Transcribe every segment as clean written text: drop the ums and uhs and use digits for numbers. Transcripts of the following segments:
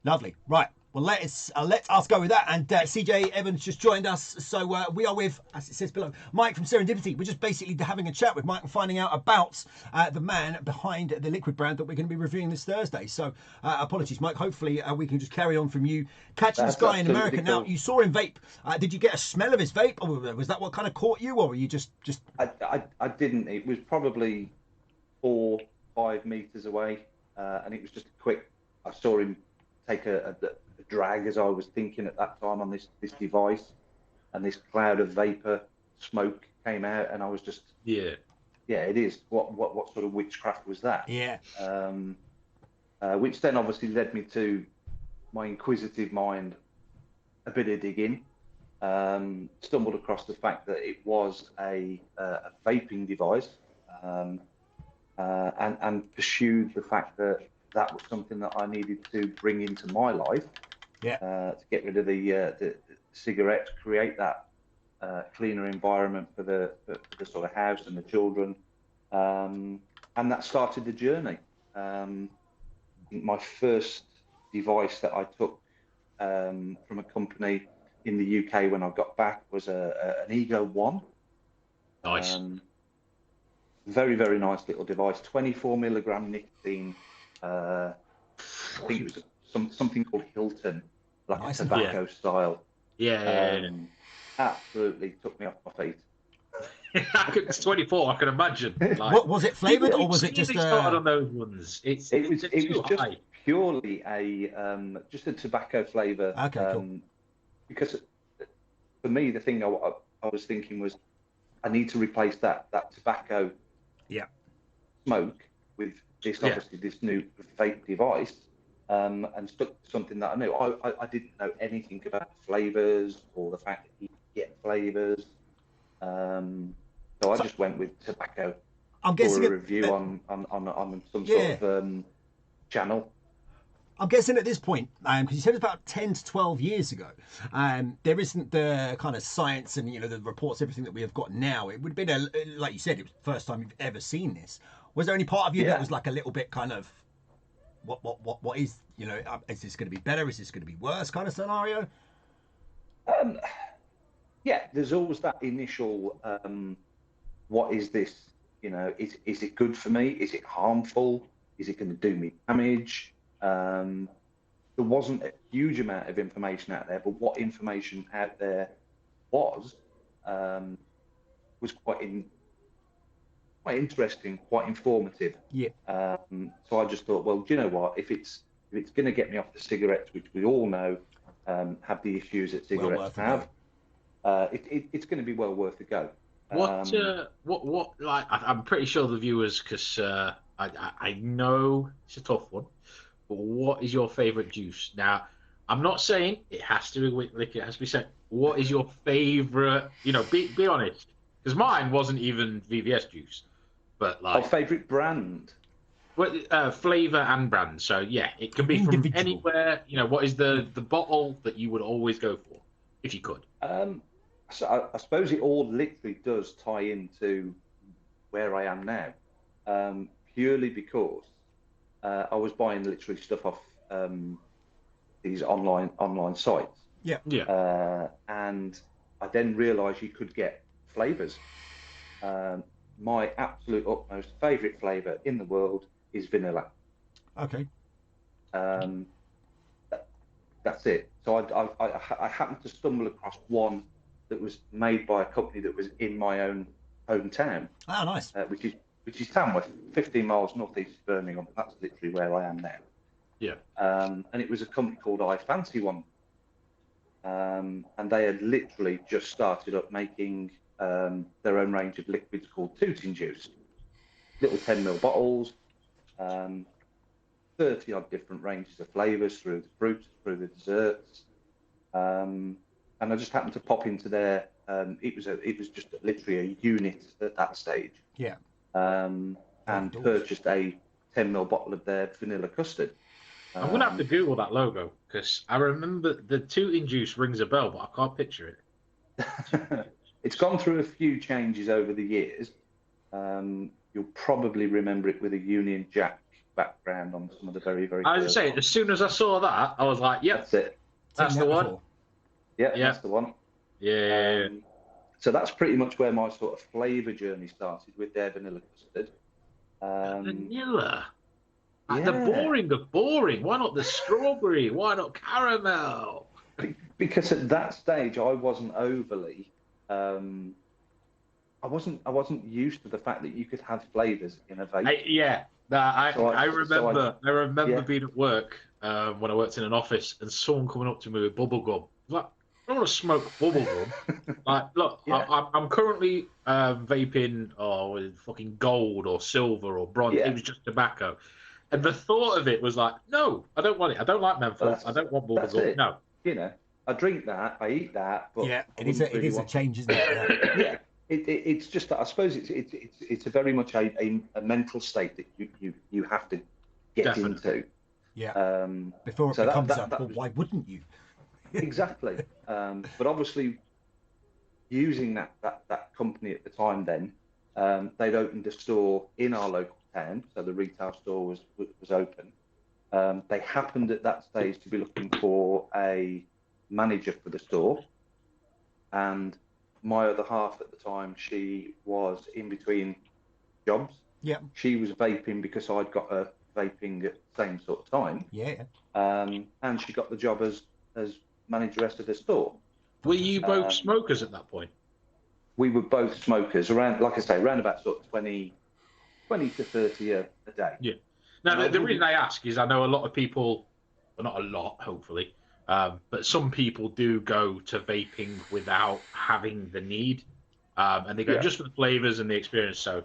Lovely. Right. Well, let us go with that. And CJ Evans just joined us. So we are with, as it says below, Mike from Serendipity. We're just basically having a chat with Mike and finding out about the man behind the liquid brand that we're going to be reviewing this Thursday. So apologies, Mike. Hopefully we can just carry on from you. Catching this guy in America. Cool. Now, you saw him vape. Did you get a smell of his vape? Or was that what kind of caught you? Or were you just... I didn't. It was probably 4-5 meters away. And it was just a quick... I saw him take a drag, as I was thinking at that time, on this device, and this cloud of vapor smoke came out, and I was just it is what sort of witchcraft was that? Which then obviously led me to my inquisitive mind a bit of digging. Stumbled across the fact that it was a vaping device, and pursued the fact that was something that I needed to bring into my life. To get rid of the cigarettes, create that cleaner environment for the sort of house and the children, and that started the journey. My first device that I took from a company in the UK when I got back was an Ego One. Nice. Very, very nice little device. 24 milligram nicotine. I think it was something called Hilton. Like nice, a tobacco style. Absolutely took me off my feet. It's 24. I can imagine. Like, what was it flavored, or was it just started on those ones? It was just purely just a tobacco flavor. Okay, cool. Because for me, the thing I was thinking was, I need to replace that tobacco smoke with this obviously this new vape device. And stuck to something that I knew. I didn't know anything about flavors or the fact that you get flavors. So I just went with tobacco. I'm guessing for a review on some sort of channel. I'm guessing at this point, because you said it's about 10 to 12 years ago, there isn't the kind of science and the reports, everything that we have got now. It would have been like you said, it was the first time you've ever seen this. Was there any part of you that was like a little bit kind of, what is, is this going to be better? Is this going to be worse kind of scenario? There's always that initial, what is this? Is it good for me? Is it harmful? Is it going to do me damage? There wasn't a huge amount of information out there, but what information out there was quite interesting, quite informative. So I just thought, well, do you know what? If it's going to get me off the cigarettes, which we all know have the issues that cigarettes have, it's going to be well worth a go. What? Like, I'm pretty sure the viewers, because I know it's a tough one. But what is your favourite juice? Now, I'm not saying it has to be Wick Liquor. It has to be said. What is your favourite? Be honest, because mine wasn't even VVS juice. But like favourite brand, flavour and brand. So yeah, it can be from anywhere. What is the bottle that you would always go for if you could? So I suppose it all literally does tie into where I am now, purely because I was buying literally stuff off these online sites. And I then realised you could get flavours. My absolute utmost favourite flavour in the world is vanilla. Okay. That's it. So I happened to stumble across one that was made by a company that was in my own hometown. Oh, nice. Which is Tamworth, 15 miles northeast of Birmingham. That's literally where I am now. And it was a company called I Fancy One. And they had literally just started up making their own range of liquids called Tooting Juice. Little 10ml bottles, 30 odd different ranges of flavours through the fruits, through the desserts. And I just happened to pop into there. It was just literally a unit at that stage. And purchased a 10ml bottle of their vanilla custard. I'm gonna have to Google that logo, because I remember the Tooting Juice rings a bell, but I can't picture it. It's gone through a few changes over the years. You'll probably remember it with a Union Jack background on some of the very, very. I was saying, as soon as I saw that, I was like, "Yep, that's it. That's the one." Yeah, that's the one. Yeah. So that's pretty much where my sort of flavour journey started with their vanilla custard. Vanilla. Like Yeah. the boring of boring. Why not the strawberry? Why not caramel? Because at that stage I wasn't overly. I wasn't used to the fact that you could have flavours in a vape. I remember being at work when I worked in an office and someone coming up to me with bubble gum. Like, I don't want to smoke bubble gum. Like, look, I'm currently vaping with fucking gold or silver or bronze. Yeah. It was just tobacco. And the thought of it was like, no, I don't want it. I don't like menthol. I don't want bubble gum. No. You know, I drink that, I eat that, but yeah, it is a change, isn't it? Yeah. It's just that I suppose it's a very much a mental state that you have to get into. Yeah. Before it becomes well, why wouldn't you? Exactly. But obviously, using that company at the time, then they'd opened a store in our local town, so the retail store was open. They happened at that stage to be looking for a manager for the store, and my other half at the time, she was in between jobs. Yeah. She was vaping because I'd got her vaping at the same sort of time. Yeah. And she got the job as manageress of the store. Were you both smokers at that point? We were both smokers, around, like I say, around about sort of 20 to 30 a day. Yeah. Now, the reason I ask is I know a lot of people, well, not a lot, hopefully, but some people do go to vaping without having the need, and they go just for the flavors and the experience. So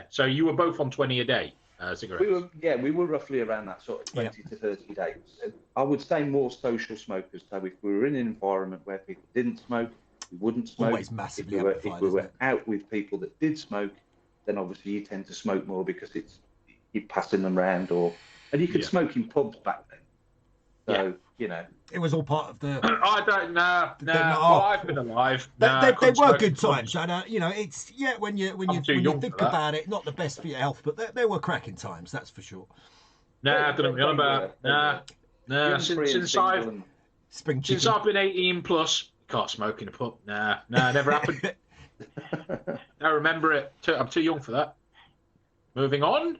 so you were both on 20 a day cigarettes. We were roughly around that sort of 20 to 30 days. I would say more social smokers. So if we were in an environment where people didn't smoke, we wouldn't smoke. Always massively if we were out with people that did smoke, then obviously you tend to smoke more because you're passing them around, and you could smoke in pubs back then. So you know, it was all part of the. I don't know. Well, I've been alive. They were good times. And, you know, it's when you think about it, not the best for your health, but they were cracking times. That's for sure. I don't know about. Since I've been 18 plus, can't smoke in a pub. Never happened. I remember it. I'm too young for that. Moving on.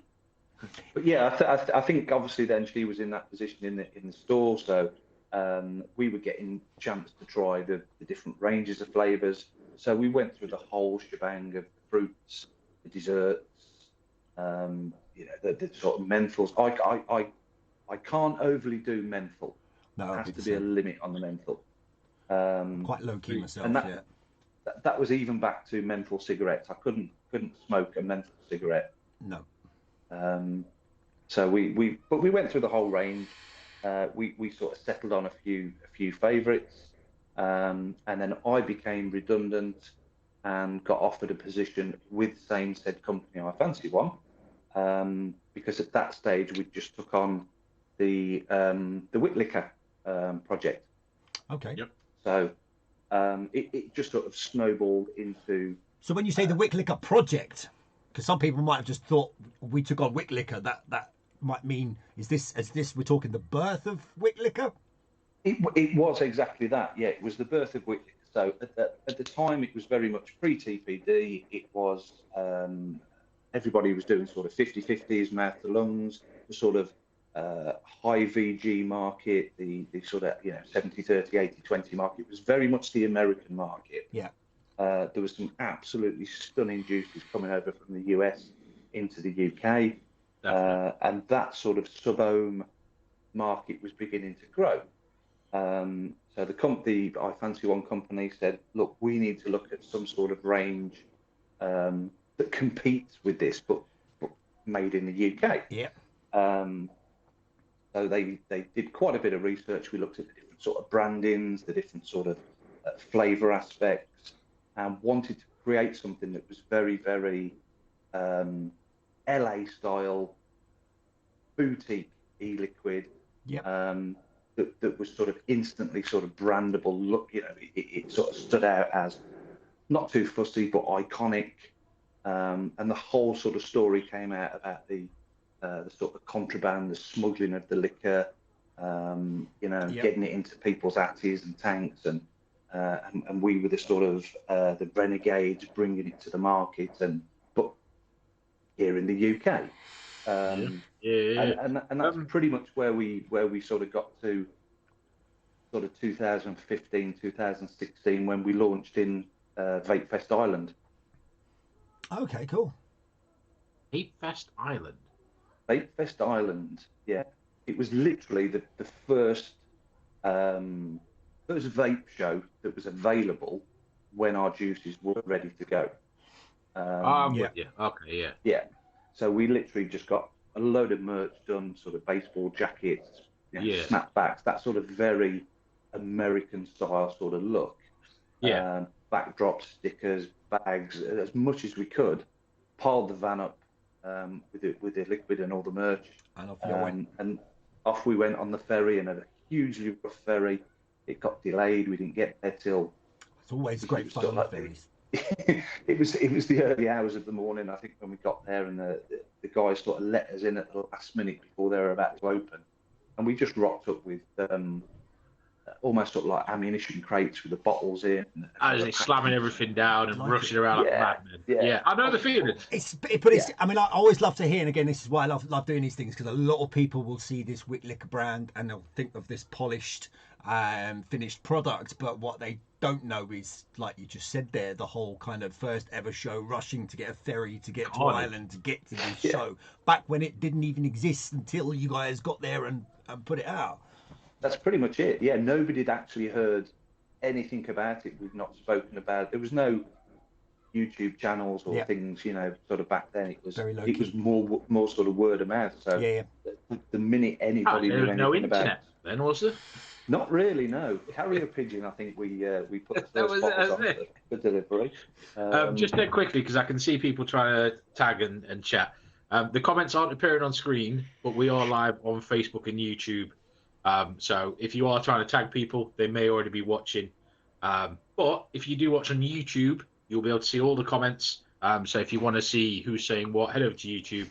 But yeah, I think obviously then she was in that position in the store, so we were getting a chance to try the different ranges of flavors. So we went through the whole shebang of the fruits, the desserts, the sort of menthols. I can't overly do menthol. No, there has to be a limit on the menthol. Quite low key myself. And that was even back to menthol cigarettes. I couldn't smoke a menthol cigarette. No. So we went through the whole range. We sort of settled on a few favourites, and then I became redundant and got offered a position with said company, I Fancy One, because at that stage we just took on the Wick Liquor project. Okay. Yep. So it just sort of snowballed into. So when you say the Wick Liquor project, because some people might have just thought we took on Wick Liquor, that might mean is this we're talking the birth of Wick Liquor? It was exactly that. Yeah, it was the birth of Wick Liquor. So at the time, it was very much pre-TPD. It was everybody was doing sort of 50-50s, mouth to lungs, the sort of high VG market, the sort of 70-30, 80-20 market. It was very much the American market. Yeah. There was some absolutely stunning juices coming over from the US into the UK, and that sort of sub-ohm market was beginning to grow. So the company, I Fancy One company, said, look, we need to look at some sort of range that competes with this, but made in the UK. Yeah. So they did quite a bit of research. We looked at the different sort of brandings, the different sort of flavour aspects, and wanted to create something that was very, very LA style, boutique e-liquid. Yeah. That was sort of instantly sort of brandable. Look, it sort of stood out as not too fussy but iconic, and the whole sort of story came out about the the sort of contraband, the smuggling of the liquor, getting it into people's atties and tanks, and we were the sort of the renegades bringing it to the market, but here in the UK. And that's pretty much where we sort of got to, sort of 2015, 2016, when we launched in Vape Fest Ireland. Okay, cool. Vape Fest Ireland. Vape Fest Ireland, yeah. It was literally the first vape show that was available when our juices were ready to go. With you. Okay, yeah. Yeah. So we literally just got a load of merch done, sort of baseball jackets, snapbacks, that sort of very American style sort of look. Yeah. Backdrops, stickers, bags, as much as we could. Piled the van up with the liquid and all the merch. And off we went on the ferry, and a hugely rough ferry. It got delayed. We didn't get there till. It's always great fun on the ferries. It was the early hours of the morning, I think, when we got there, and the guys sort of let us in at the last minute before they were about to open, and we just rocked up with almost sort of like ammunition crates with the bottles in. And slamming everything down and rushing around like madmen. Yeah, I know the feeling. I mean, I always love to hear, and again, this is why I love doing these things, because a lot of people will see this Wick Liquor brand and they'll think of this polished, finished product, but what they don't know is, like you just said there, the whole kind of first ever show, rushing to get a ferry to get to Ireland to get to this show, back when it didn't even exist until you guys got there and put it out. That's pretty much it. Yeah, nobody had actually heard anything about it. We've not spoken about it. There was no YouTube channels or things, sort of back then. It was more sort of word of mouth. So the minute anybody knew anything no internet about it, then was there? Not really, no. Carrier pigeon, I think we put the first bottles on for delivery. Just there quickly, because I can see people trying to tag and chat. The comments aren't appearing on screen, but we are live on Facebook and YouTube. So if you are trying to tag people, they may already be watching. But if you do watch on YouTube, you'll be able to see all the comments. So if you want to see who's saying what, head over to YouTube,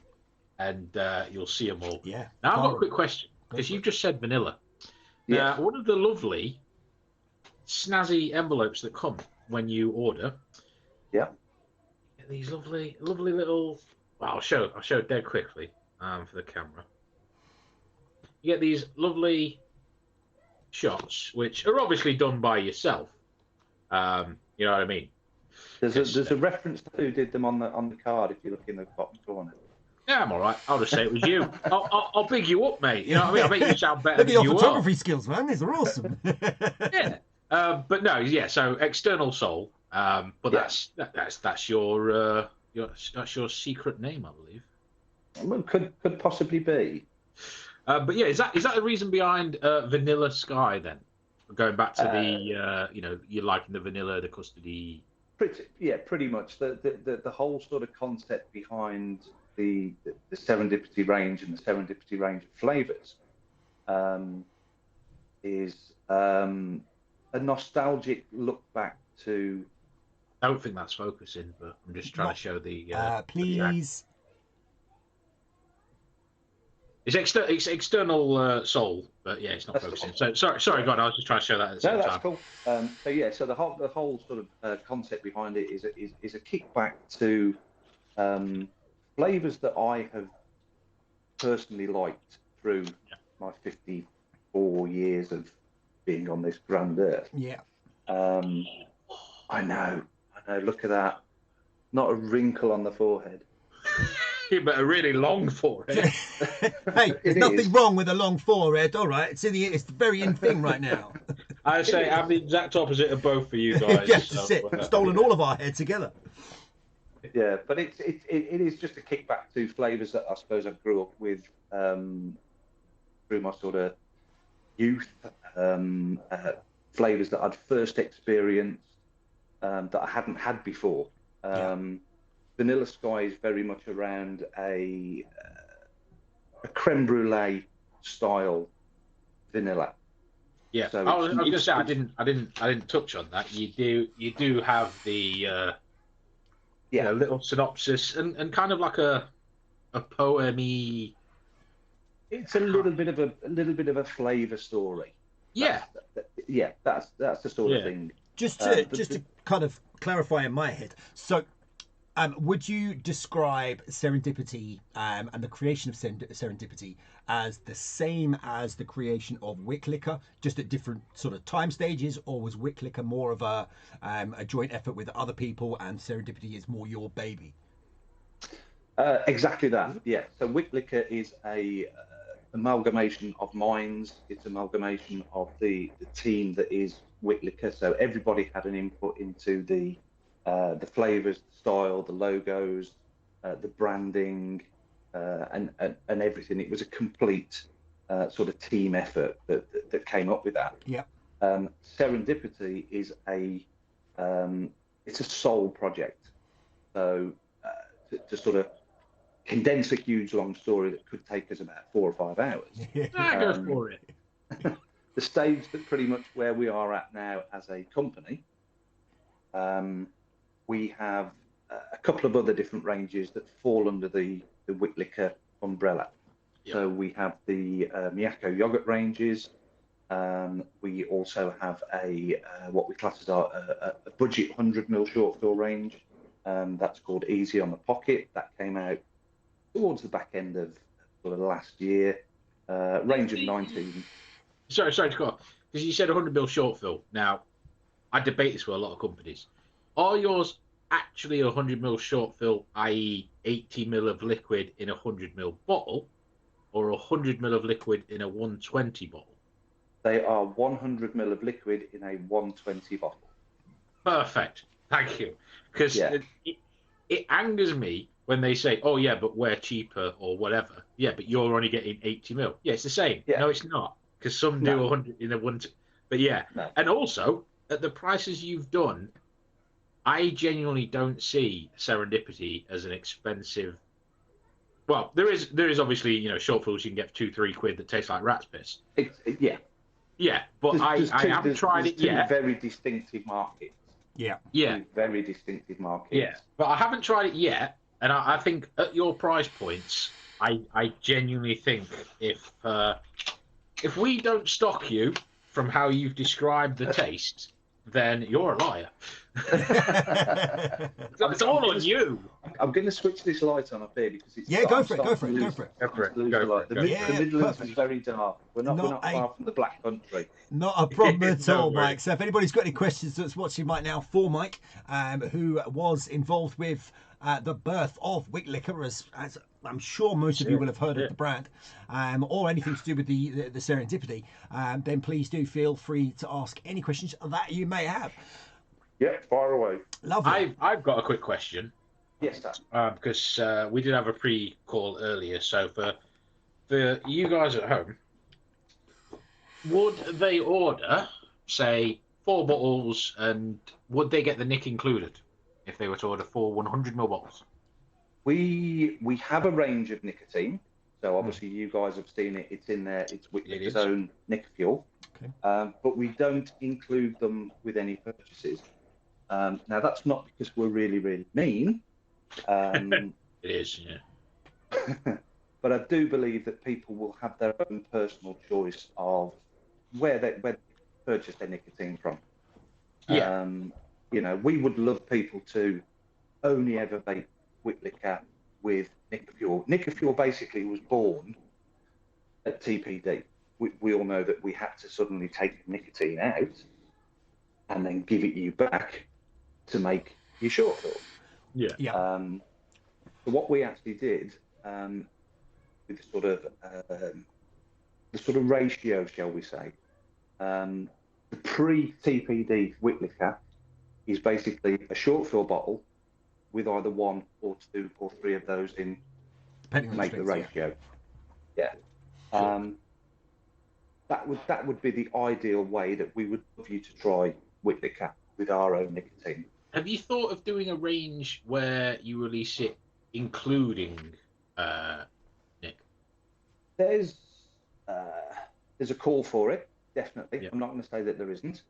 and you'll see them all. Yeah. Now I've got a quick question, because you just said vanilla. Now, one of the lovely, snazzy envelopes that come when you order. Yeah. These lovely little. Well, I'll show it dead quickly for the camera. You get these lovely shots, which are obviously done by yourself. You know what I mean? There's a reference to who did them on the card if you look in the bottom corner. Yeah, I'm all right. I'll just say it was you. I'll big you up, mate. You know what I mean? I'll make you sound better Look than at you your are. photography skills, man. These are awesome. Yeah. But no, yeah. So external soul. But that's your secret name, I believe. Well, could possibly be. But yeah, is that the reason behind Vanilla Sky then? Going back to the you're liking the vanilla, the custody. Pretty much. The whole sort of concept behind the Serendipity range and the Serendipity range of flavors is a nostalgic look back to. I don't think that's focusing, but I'm just trying to show the. Please. It's external soul, but yeah, it's not focusing. So sorry, God, I was just trying to show that at the same time. Cool. So the whole sort of concept behind it is a kickback to flavors that I have personally liked through my 54 years of being on this grand earth. Yeah. I know. Look at that. Not a wrinkle on the forehead. But a really long forehead. Hey, there's nothing wrong with a long forehead. All right, it's the very in thing right now. I say I'm the exact opposite of both of you guys. Yes, that's it. Stolen all of our hair together. Yeah, but it is just a kickback to flavours that I suppose I grew up with through my sort of youth. Flavours that I'd first experienced that I hadn't had before. Vanilla Sky is very much around a creme brulee style vanilla. Yeah, so I was going to say I didn't touch on that. You do have the little synopsis and kind of like a poemy It's a little bit of a flavour story. Yeah. That's the sort of thing. Just to kind of clarify in my head, so would you describe Serendipity and the creation of Serendipity as the same as the creation of Wick Liquor, just at different sort of time stages, or was Wick Liquor more of a joint effort with other people, and Serendipity is more your baby? Exactly that. Yeah. So Wick Liquor is a amalgamation of minds. It's amalgamation of the team that is Wick Liquor. So everybody had an input into the flavors, the style, the logos, the branding, and everything. It was a complete sort of team effort that came up with that. Yeah. Serendipity is it's a soul project. So to sort of condense a huge long story that could take us about 4 or 5 hours. Go for it. The stage that pretty much where we are at now as a company, we have a couple of other different ranges that fall under the Wick Liquor umbrella. Yep. So we have the Miyako yogurt ranges. We also have what we class as a budget 100ml short fill range. That's called Easy on the Pocket. That came out towards the back end of sort of last year. Range of 19. Sorry to cut off, because you said 100ml short fill. Now, I debate this with a lot of companies. Are yours actually 100ml short fill, i.e. 80ml of liquid in a 100ml bottle, or 100ml of liquid in a 120 bottle? They are 100ml of liquid in a 120 bottle. Perfect. Thank you. Because it angers me when they say, oh, yeah, but we're cheaper or whatever. Yeah, but you're only getting 80ml. Yeah, it's the same. Yeah. No, it's not. Because some do 100 in a one. But yeah. No. And also, at the prices you've done, I genuinely don't see Serendipity as an expensive. Well, there is obviously, short fills you can get for 2-3 quid that taste like rat's piss. Yeah, but I haven't tried it yet. Very distinctive markets. Yeah. Two very distinctive markets. Yeah, but I haven't tried it yet, and I think at your price points, I genuinely think if we don't stock you from how you've described the taste, then you're a liar. It's all on you. I'm going to switch this light on up here because it's go for it. The Midlands is very dark. We're not far from the Black Country. Not a problem at all, Mike. So if anybody's got any questions that's watching right now for Mike, who was involved with the birth of Wick Liquor, as I'm sure most of you will have heard of the brand, or anything to do with the Serendipity, then please do feel free to ask any questions that you may have. Yeah, fire away. Lovely. I've got a quick question. Yes, sir. Because we did have a pre-call earlier. So for you guys at home, would they order, say, 4 bottles, and would they get the nick included if they were to order 4 100ml bottles? We have a range of nicotine. So obviously you guys have seen it. It's in there. It's Wick Liquor's own Nicofuel. Okay. But we don't include them with any purchases. Now, that's not because we're really, really mean. It is, yeah. But I do believe that people will have their own personal choice of where they purchase their nicotine from. Yeah. We would love people to only ever vape Wick Liquor with Nicofuel. Nicofuel basically was born at TPD. We all know that we had to suddenly take the nicotine out and then give it you back to make your short fill. Yeah. So what we actually did with the sort of ratio, shall we say, the pre-TPD Wick Liquor is basically a short fill bottle with either 1 or 2 or 3 of those in to make the ratio. Yeah. That would be the ideal way that we would love you to try Wick Liquor with our own nicotine. Have you thought of doing a range where you release it including Nick? There's a call for it, definitely. Yep. I'm not going to say that there isn't.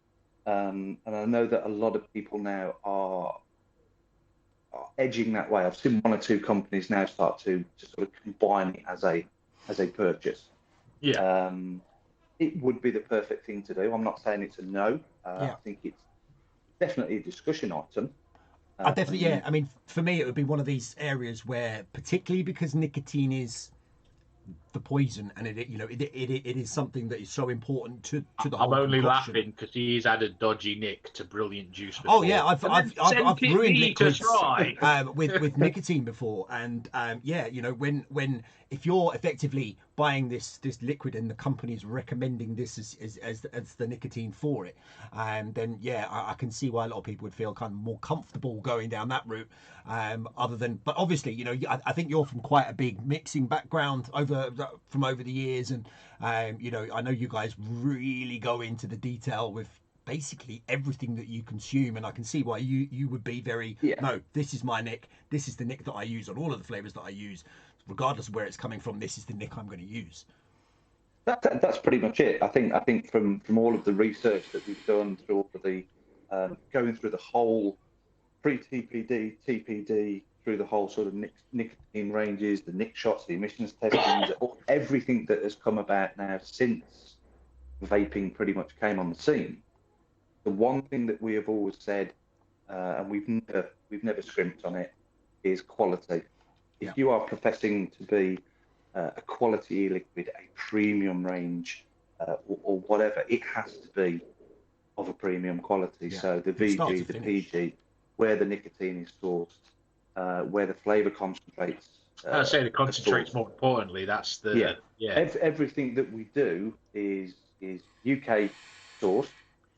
And I know that a lot of people now are edging that way. I've seen 1 or 2 companies now start to sort of combine it as a as a purchase. Yeah. It would be the perfect thing to do. I'm not saying it's a no. I think it's definitely a discussion item. I definitely, yeah. I mean, for me, it would be one of these areas where, particularly because nicotine is the poison, and it is something that is so important to the whole I'm only concoction. laughing because he's added dodgy Nick to brilliant juice before. Oh yeah, I've ruined liquids with nicotine before, and when if you're effectively buying this liquid and the company is recommending this as the nicotine for it, then I can see why a lot of people would feel kind of more comfortable going down that route. But obviously, I think you're from quite a big mixing background over the years, and I know you guys really go into the detail with basically everything that you consume, and I can see why you would be very no, this is my nick, this is the nick that I use on all of the flavors that I use, regardless of where it's coming from. This is the nick I'm going to use. That's pretty much it. I think from all of the research that we've done through all of the going through the whole pre-TPD, TPD, through the whole sort of nicotine ranges, the nick shots, the emissions testing, everything that has come about now since vaping pretty much came on the scene. The one thing that we have always said, and we've never scrimped on it, is quality. If you are professing to be a quality e-liquid, a premium range, or whatever, it has to be of a premium quality. So the VG, the PG, where the nicotine is sourced, where the flavour concentrates. I'd say the concentrates more importantly. That's the Everything that we do is UK sourced.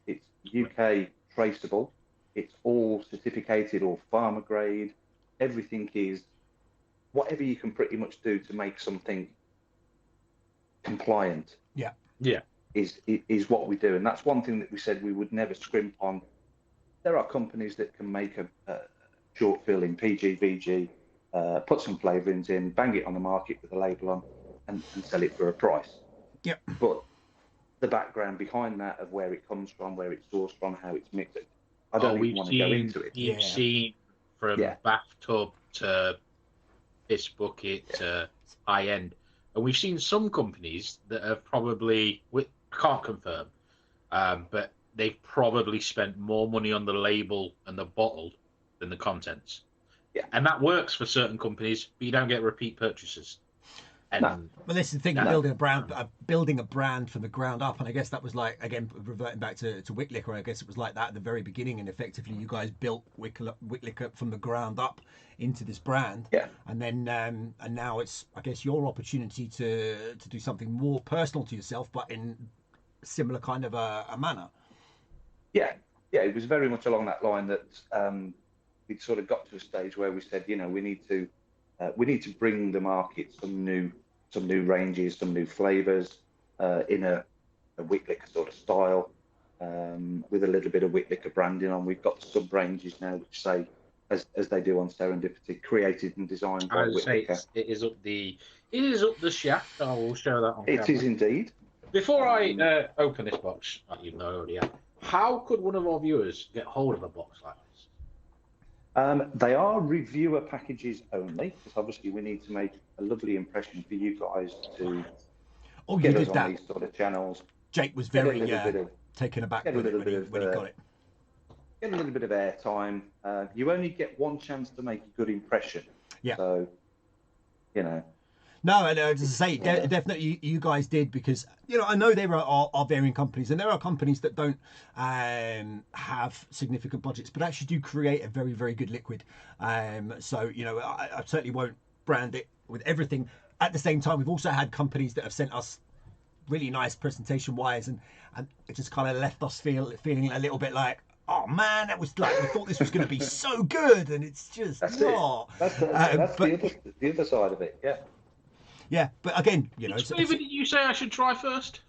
It's UK traceable. It's all certificated or farmer grade. Everything is whatever you can pretty much do to make something compliant. Is what we do, and that's one thing that we said we would never scrimp on. There are companies that can make a short fill in PG, VG, put some flavourings in, bang it on the market with a label on, and sell it for a price. But the background behind that of where it comes from, where it's sourced from, how it's mixed, I don't even want to go into it. You've seen from bathtub to piss bucket to high end, and we've seen some companies that have probably, can't confirm, but they've probably spent more money on the label and the bottle than the contents. And that works for certain companies, but you don't get repeat purchases. And Well, this is the thing, building a brand from the ground up, and I guess that was like, again, reverting back to Wick Liquor, I guess it was like that at the very beginning, and effectively you guys built Wick Liquor from the ground up into this brand, and then and now it's, I guess, your opportunity to do something more personal to yourself, but in similar kind of a manner. It was very much along that line that we'd sort of got to a stage where we said, we need to bring the market some new ranges, some new flavors in a Wick Liquor sort of style, with a little bit of Wick Liquor branding on. We've got the sub ranges now which say, as they do on Serendipity, created and designed by Wick Liquor. It is up the shaft. I will show that on camera. It is indeed. Before I open this box, even though I already have, how could one of our viewers get hold of a box like this? They are reviewer packages only, because obviously we need to make a lovely impression for you guys to get us on these sort of channels. Jake was very taken aback when he got it. Get a little bit of airtime. You only get one chance to make a good impression. So, No, and as I say, definitely you guys did, because I know there are varying companies, and there are companies that don't have significant budgets, but actually do create a very, very good liquid. So I certainly won't brand it with everything. At the same time, we've also had companies that have sent us really nice presentation wise, and it just kind of left us feeling a little bit like, oh man, that was like, we thought this was going to be so good, and it's just not. That's the other side of it. Yeah, but again, which flavor did you say I should try first?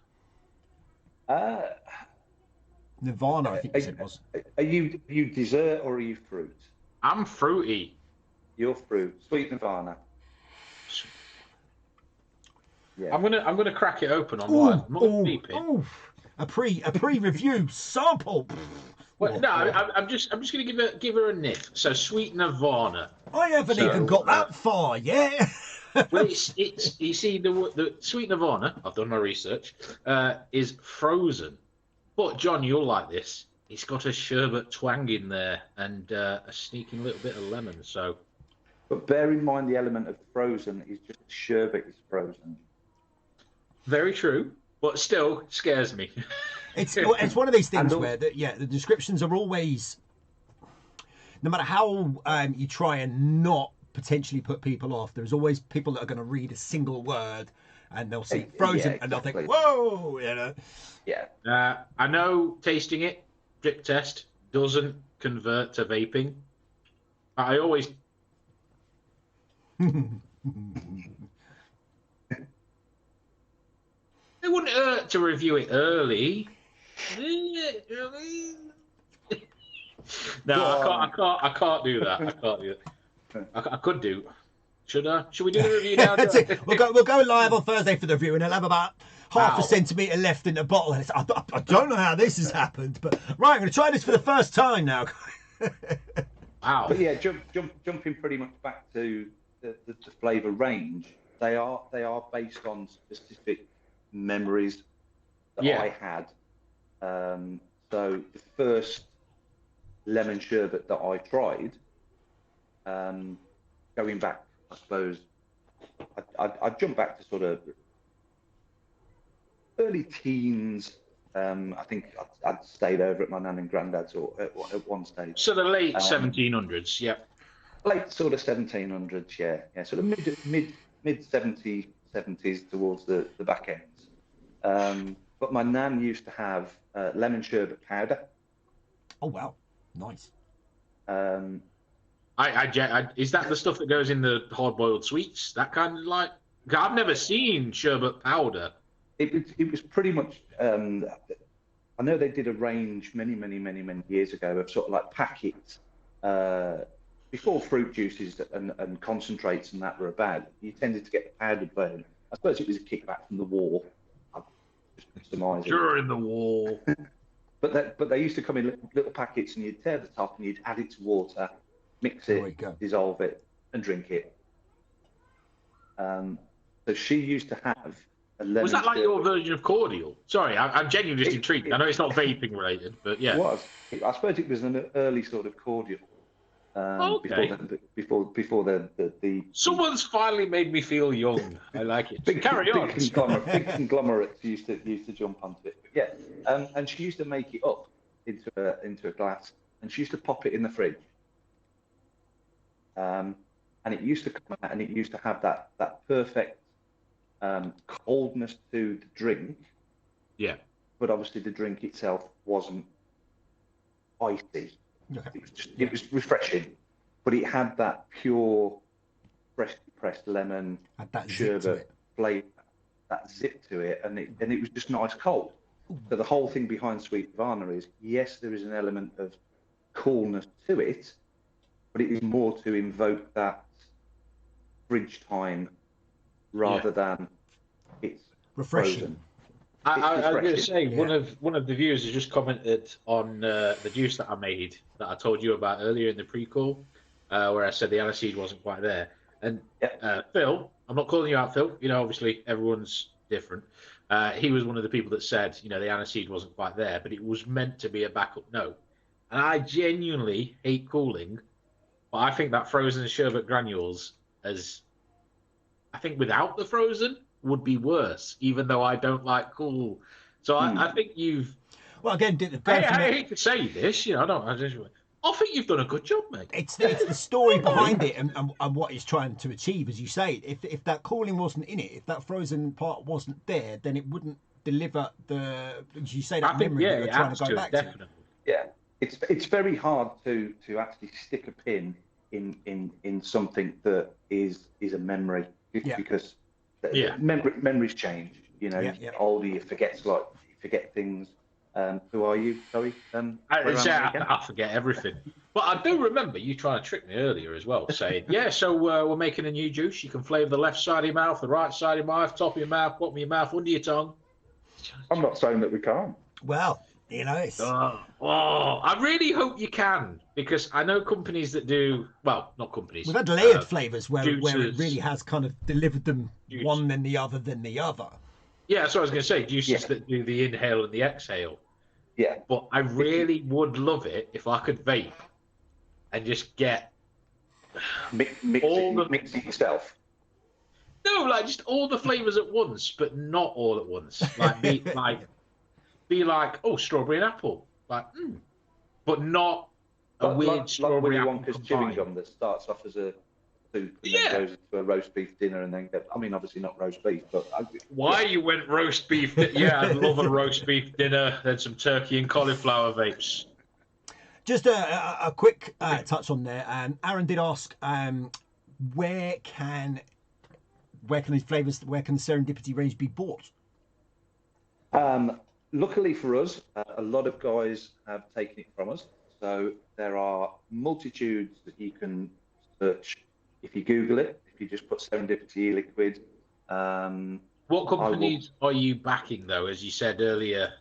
Nirvana, I think you said it was. Are you dessert or are you fruit? I'm fruity. You're fruit. Sweet Nirvana. I'm gonna crack it open on mine. A pre-review sample. Well, no, I'm just gonna give her a nip. So Sweet Nirvana. I haven't even got that far yet. Well, it's you see the Sweet Nirvana. I've done my research. Is frozen, but John, you'll like this. It's got a sherbet twang in there and a sneaking little bit of lemon. So, But bear in mind the element of frozen is just sherbet is frozen. very true, but still scares me. It's one of these things where the descriptions are always, no matter how you try and not potentially put people off, there's always people that are going to read a single word and they'll see frozen and they'll think, whoa, you know. Yeah. I know tasting it, drip test, doesn't convert to vaping. I always. It wouldn't hurt to review it early. No, I can't do that. I can't do it. I could do. Should I? Should we do the review now? We'll go live on Thursday for the review, and I'll have about half a centimetre left in the bottle. I don't know how this has happened, but right, I'm going to try this for the first time now. Wow. But yeah, jumping pretty much back to the flavour range. They are based on specific memories that I had. So the first lemon sherbet that I tried, going back, I suppose, I'd jump back to sort of early teens. I think I'd stayed over at my nan and granddad's or at one stage. So the late 1700s, yeah. Late sort of 1700s, yeah. Sort of mid 70s towards the back ends. But my nan used to have lemon sherbet powder. Oh wow, nice. Is that the stuff that goes in the hard-boiled sweets? That kind of like? I've never seen sherbet powder. It was pretty much. I know they did a range many years ago of sort of like packets before fruit juices and concentrates and that were about. You tended to get the powdered version. I suppose it was a kickback from the war. During the war. But they used to come in little packets, and you'd tear the top and you'd add it to water, mix it, dissolve it, and drink it. So she used to have a lemon. Was that like your version of cordial? Sorry, I'm genuinely just intrigued. I know it's not vaping related, but yeah. It was. I suppose it was an early sort of cordial. Okay. Before the Someone's finally made me feel young. I like it. Carry on. Big conglomerates used to jump onto it. But yeah, and she used to make it up into a glass, and she used to pop it in the fridge. And it used to come out, and it used to have that perfect coldness to the drink. Yeah. But obviously the drink itself wasn't icy. Okay. It was refreshing, but it had that pure, freshly pressed lemon sherbet flavour, that zip to it, and it was just nice cold. So the whole thing behind Sweet Nirvana is, yes, there is an element of coolness to it, but it is more to invoke that fridge time rather than it's refreshing. frozen. I was going to say, one of the viewers has just commented on the juice that I made that I told you about earlier in the pre-call, where I said the aniseed wasn't quite there. And Phil, I'm not calling you out, Phil. You know, obviously everyone's different. He was one of the people that said, you know, the aniseed wasn't quite there, but it was meant to be a backup note. And I genuinely hate cooling, but I think that frozen sherbet granules, I think without the frozen, would be worse, even though I don't like cool. So I think you've. Well, again, I hate to say this, you know, I think you've done a good job, mate. It's the story behind it and what it's trying to achieve, as you say. If that cooling wasn't in it, if that frozen part wasn't there, then it wouldn't deliver as you say, that memory that you're trying to go back to. Yeah, it's very hard to actually stick a pin in something that is a memory because. Memories change. You know, older you forget things. Who are you? Sorry. I forget everything. But I do remember you trying to trick me earlier as well, saying, so we're making a new juice. You can flavour the left side of your mouth, the right side of your mouth, top of your mouth, bottom of your mouth, under your tongue. I'm not saying that we can't. Well, it's I really hope you can, because I know companies that do, well, not companies. we've had layered flavors where it really Juicers, has kind of delivered them juice. one then the other then the other. Yeah, that's what I was going to say. Juices Yeah. that do the inhale and the exhale. Yeah. But I really would love it if I could vape and just get Mix it yourself. No, like just all the flavors at once, but not all at once. Like be like, oh, strawberry and apple, but not a weird strawberry like apple Wonka's chewing combined. gum that starts off as a soup and then goes into a roast beef dinner and then I mean, obviously not roast beef, but Why you went roast beef? Yeah, I'd love a roast beef dinner, then some turkey and cauliflower vapes. Just a quick touch on there. Aaron did ask, where can these flavors, where can the Serendipity range be bought? Luckily for us, a lot of guys have taken it from us. So there are multitudes that you can search. If you Google it, if you just put Serendipity liquid. What companies are you backing, though, as you said earlier?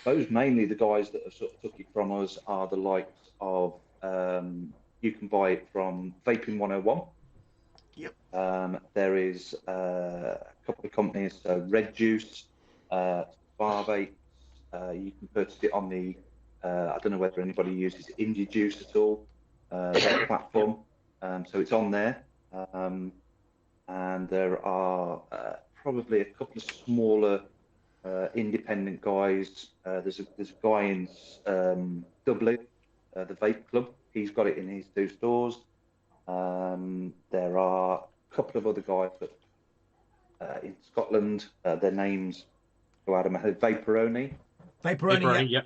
Those mainly the guys that have sort of took it from us are the likes of, you can buy it from Vaping 101. Yep. There is a couple of companies, Red Juice, Bar Vape. You can purchase it on the, I don't know whether anybody uses Indie Juice at all, that platform. So it's on there. And there are probably a couple of smaller independent guys. There's a guy in Dublin, the Vape Club. He's got it in his 2 stores. There are a couple of other guys that in Scotland. Their names go out of my head. Vaporoni, yeah.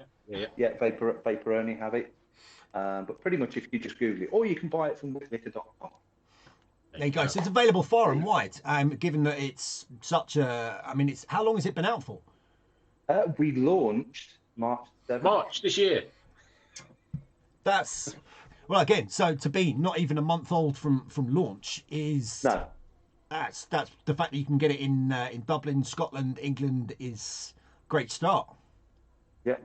Vaporoni have it. But pretty much if you just Google it, or you can buy it from wickliquor.com. There you go. So it's available far and wide. Given that it's such a, I mean, it's how long has it been out for? We launched March 7th. March this year. That's well, again. So to be not even a month old from launch is that's the fact that you can get it in Dublin, Scotland, England is a great start. Yeah,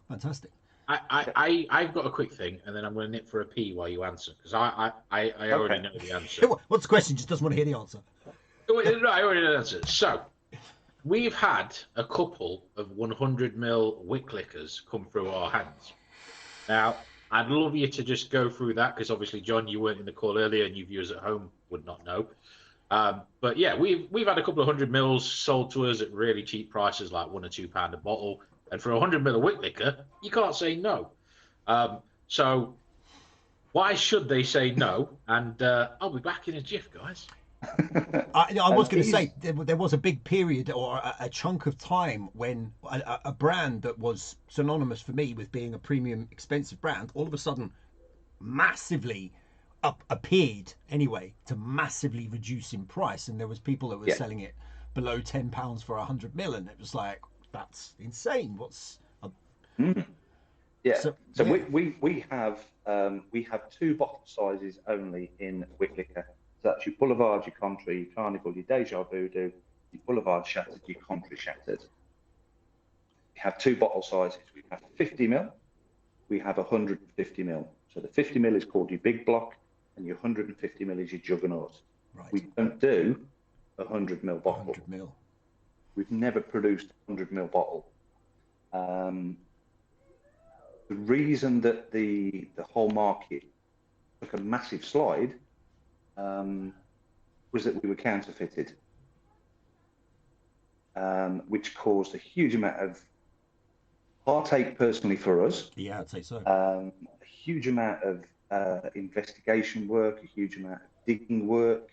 fantastic. I've got a quick thing, and then I'm going to nip for a pee while you answer, because I already know the answer. What's the question? Just doesn't want to hear the answer. No, I already know the answer. So, we've had a couple of 100ml Wick Liquors come through our hands. Now, I'd love you to just go through that, because obviously, John, you weren't in the call earlier, and you viewers at home would not know. But yeah, we've had a couple of 100mls sold to us at really cheap prices, like £1 or £2 a bottle. And for 100ml of Wick Liquor, you can't say no. So why should they say no? And I'll be back in a jiff, guys. I was going to say there was a big period or a chunk of time when a brand that was synonymous for me with being a premium, expensive brand, all of a sudden massively appeared anyway to massively reduce in price, and there was people that were selling it below £10 for 100ml, and it was like, that's insane. What's yeah? So we have 2 bottle sizes only in Wick Liquor. So that's your Boulevard, your Contrary, your Carnival, your Deja Voodoo, your Boulevard Shattered, your Contrary Shattered. We have 2 bottle sizes. We have 50ml. We have 150ml. So the 50ml is called your Big Block, and your 150ml is your Juggernaut. Right. We don't do a 100ml bottle. 100ml. We've never produced a 100ml bottle. The reason that the whole market took a massive slide was that we were counterfeited, which caused a huge amount of heartache personally for us. Yeah, I'd say so. A huge amount of investigation work, a huge amount of digging work.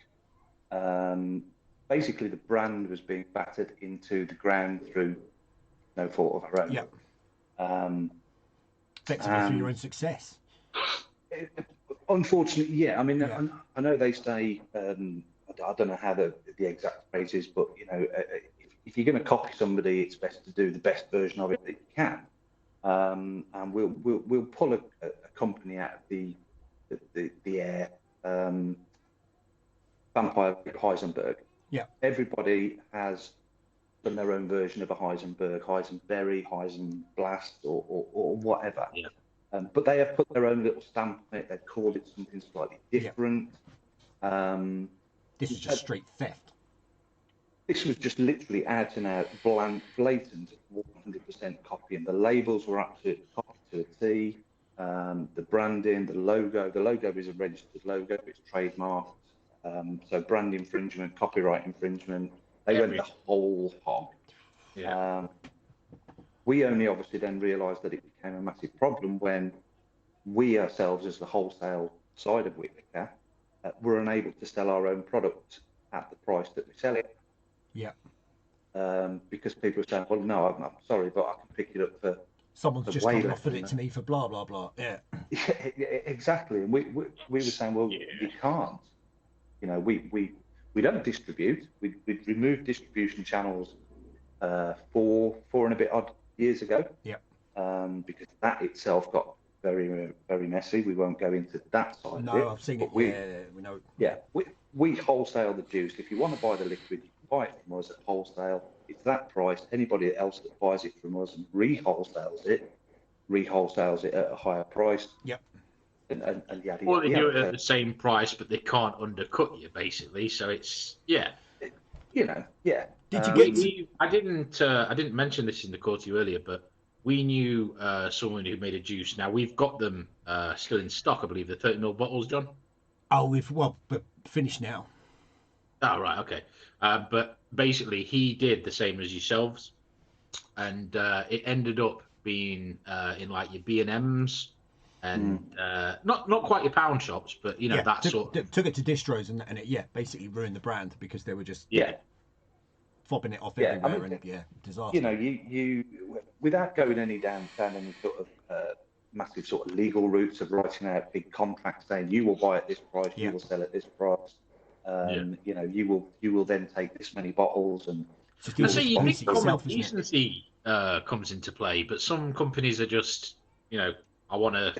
Basically, the brand was being battered into the ground through no fault of our own. Yeah. Effectively through your own success. Unfortunately, yeah. I mean, I know they say, I don't know how the exact phrase is, but you know, if you're going to copy somebody, it's best to do the best version of it that you can. And we'll pull a company out of the air. Vampire Heisenberg. Yeah. Everybody has done their own version of a Heisenberg, Heisenberry, Heisenblast, or whatever. Yeah. But they have put their own little stamp on it. They've called it something slightly different. This is just straight theft. This was just literally out and out, blatant, 100% copy, and the labels were absolutely copied to a T. The branding, the logo is a registered logo, it's trademarked. So brand infringement, copyright infringement, they went the whole hog. Yeah. We only obviously then realised that it became a massive problem when we ourselves, as the wholesale side of Wick Liquor, were unable to sell our own product at the price that we sell it. Yeah. Because people were saying, well, no, I'm sorry, but I can pick it up for someone's just come and offered it to me for blah blah blah. Yeah. Exactly. And we were saying, well, you can't. You know, we don't distribute. We removed distribution channels 4 and a bit odd years ago. Yeah. Because that itself got very, very messy. We won't go into that side of it. No, I've seen it. We know. Yeah, we wholesale the juice. If you want to buy the liquid, you can buy it from us at wholesale. It's that price. Anybody else that buys it from us and rewholesales it at a higher price. Yep. And or they do it at the same price, but they can't undercut you, basically. So it's you know, yeah. Did you get? I didn't mention this in the call to you earlier, but we knew someone who made a juice. Now we've got them still in stock, I believe, the 30ml bottles, John. Oh, we're finished now. Oh, right, okay. But basically, he did the same as yourselves, and it ended up being in like your B&Ms and not quite your pound shops, but you know that sort of... Took it to distros and it basically ruined the brand because they were just fobbing it off everywhere and disaster. You know, you without going down any sort of massive sort of legal routes of writing out big contracts saying you will buy at this price, you will sell at this price. You know, you will then take this many bottles and. I say you think common decency comes into play, but some companies are just, you know, I want to,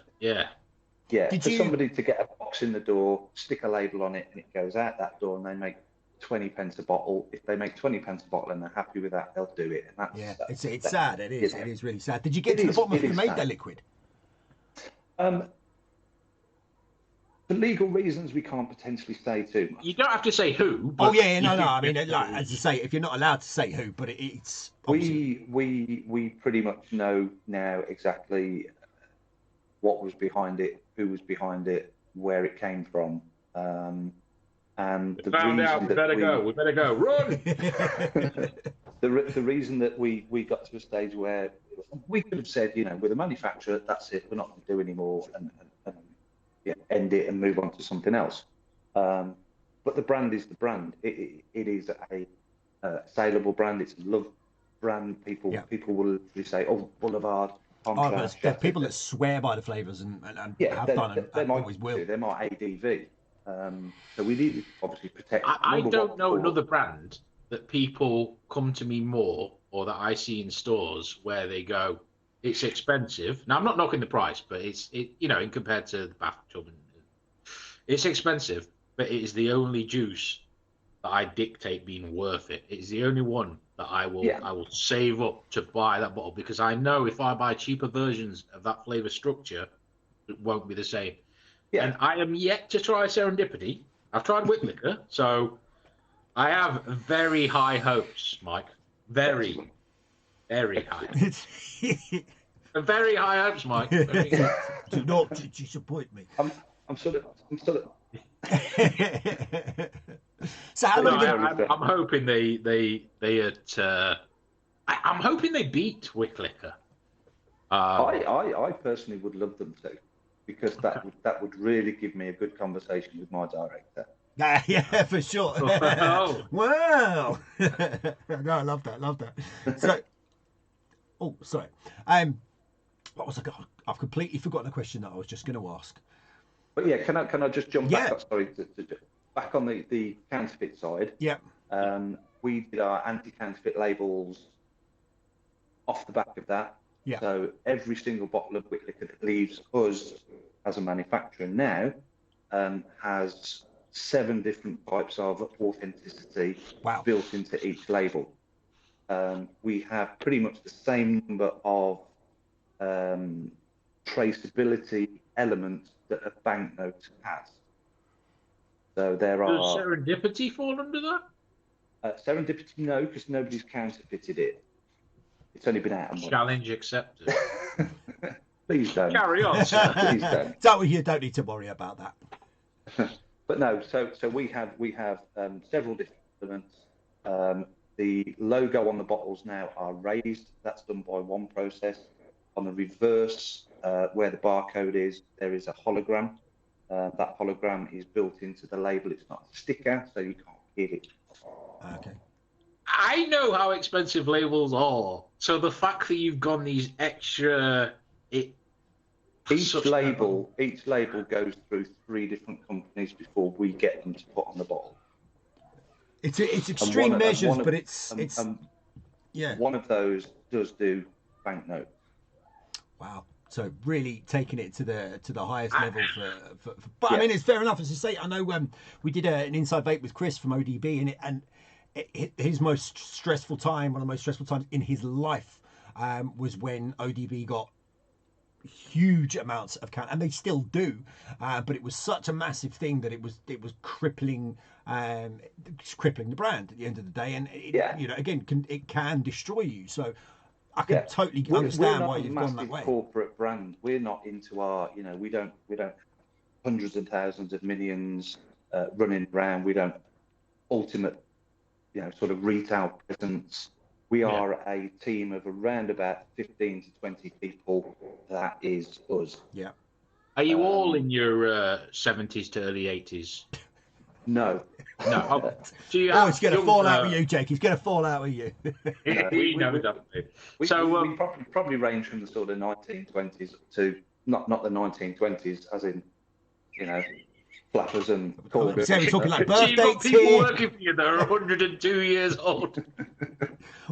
Yeah, somebody to get a box in the door, stick a label on it, and it goes out that door, and they make 20 pence a bottle. If they make 20 pence a bottle and they're happy with that, they'll do it. And that's, it's sad. It is. It is really sad. Did you get to the bottom of who made their liquid? For legal reasons, we can't potentially say too much. You don't have to say who. But no. I mean, like, as you say, if you're not allowed to say who, but it's we pretty much know now exactly what was behind it, who was behind it, where it came from, and the found reason out. We better go. Run. The reason that we got to a stage where we could have said, you know, with a manufacturer, that's it, we're not going to do anymore, and end it and move on to something else. But the brand is the brand. It is a saleable brand. It's a loved brand. People will literally say, "Oh, Boulevard." But there are people that swear by the flavours and have done and always will. They might ADV. So we need to obviously protect. I don't know another brand that people come to me more, or that I see in stores where they go, it's expensive. Now I'm not knocking the price, but it's you know, in compared to the bathtub, it's expensive, but it is the only juice that I dictate being worth it. It's the only one that I will save up to buy that bottle, because I know if I buy cheaper versions of that flavour structure, it won't be the same. Yeah. And I am yet to try Serendipity. I've tried Wick Liquor, so I have very high hopes, Mike. Very, very high. Very high hopes, Mike. Do not disappoint me. I'm sort of. So how long? I'm hoping they I'm hoping they beat Wick Liquor. I personally would love them to, because that would really give me a good conversation with my director. Yeah, for sure. Oh. Wow. No, I love that. So, sorry. What was I got? I've completely forgotten the question that I was just going to ask. But yeah, can I just jump back up? Sorry, back on the counterfeit side. Yeah. We did our anti-counterfeit labels off the back of that. Yeah. So every single bottle of Wick Liquor that leaves us as a manufacturer now has 7 different types of authenticity built into each label. we have pretty much the same number of traceability elements that a banknote has. So there are. Does Serendipity fall under that? Serendipity, no, because nobody's counterfeited it. It's only been out a month. Challenge accepted. Please don't. Carry on, sir. Please don't. You don't need to worry about that. But no, so we have several different elements. The logo on the bottles now are raised. That's done by one process. On the reverse, where the barcode is, there is a hologram. That hologram is built into the label. It's not a sticker, so you can't hit it. Okay. I know how expensive labels are. So the fact that you've gone these extra... Each label goes through 3 different companies before we get them to put on the bottle. It's extreme measures, but it's yeah. One of those does do banknotes. Wow. So really taking it to the highest level for but yeah. I mean, it's fair enough. As you say, I know we did an Inside Vape with Chris from ODB, and his most stressful time, one of the most stressful times in his life, was when ODB got huge amounts of count, and they still do, but it was such a massive thing that it was crippling the brand at the end of the day, and again, it can destroy you. So I can totally understand why you've gone that way. Corporate brand. We're not into our, we don't hundreds and thousands of millions running around. We don't ultimate, sort of retail presence. We are a team of around about 15 to 20 people. That is us. Yeah. Are you all in your 70s to early 80s? No. No. He's going to fall out with you, Jake. He's going to fall out with you. We probably range from the sort of 1920s to not the 1920s, as in, flappers and corgers. So we're talking like birthdays here. People working for you that are 102 years old.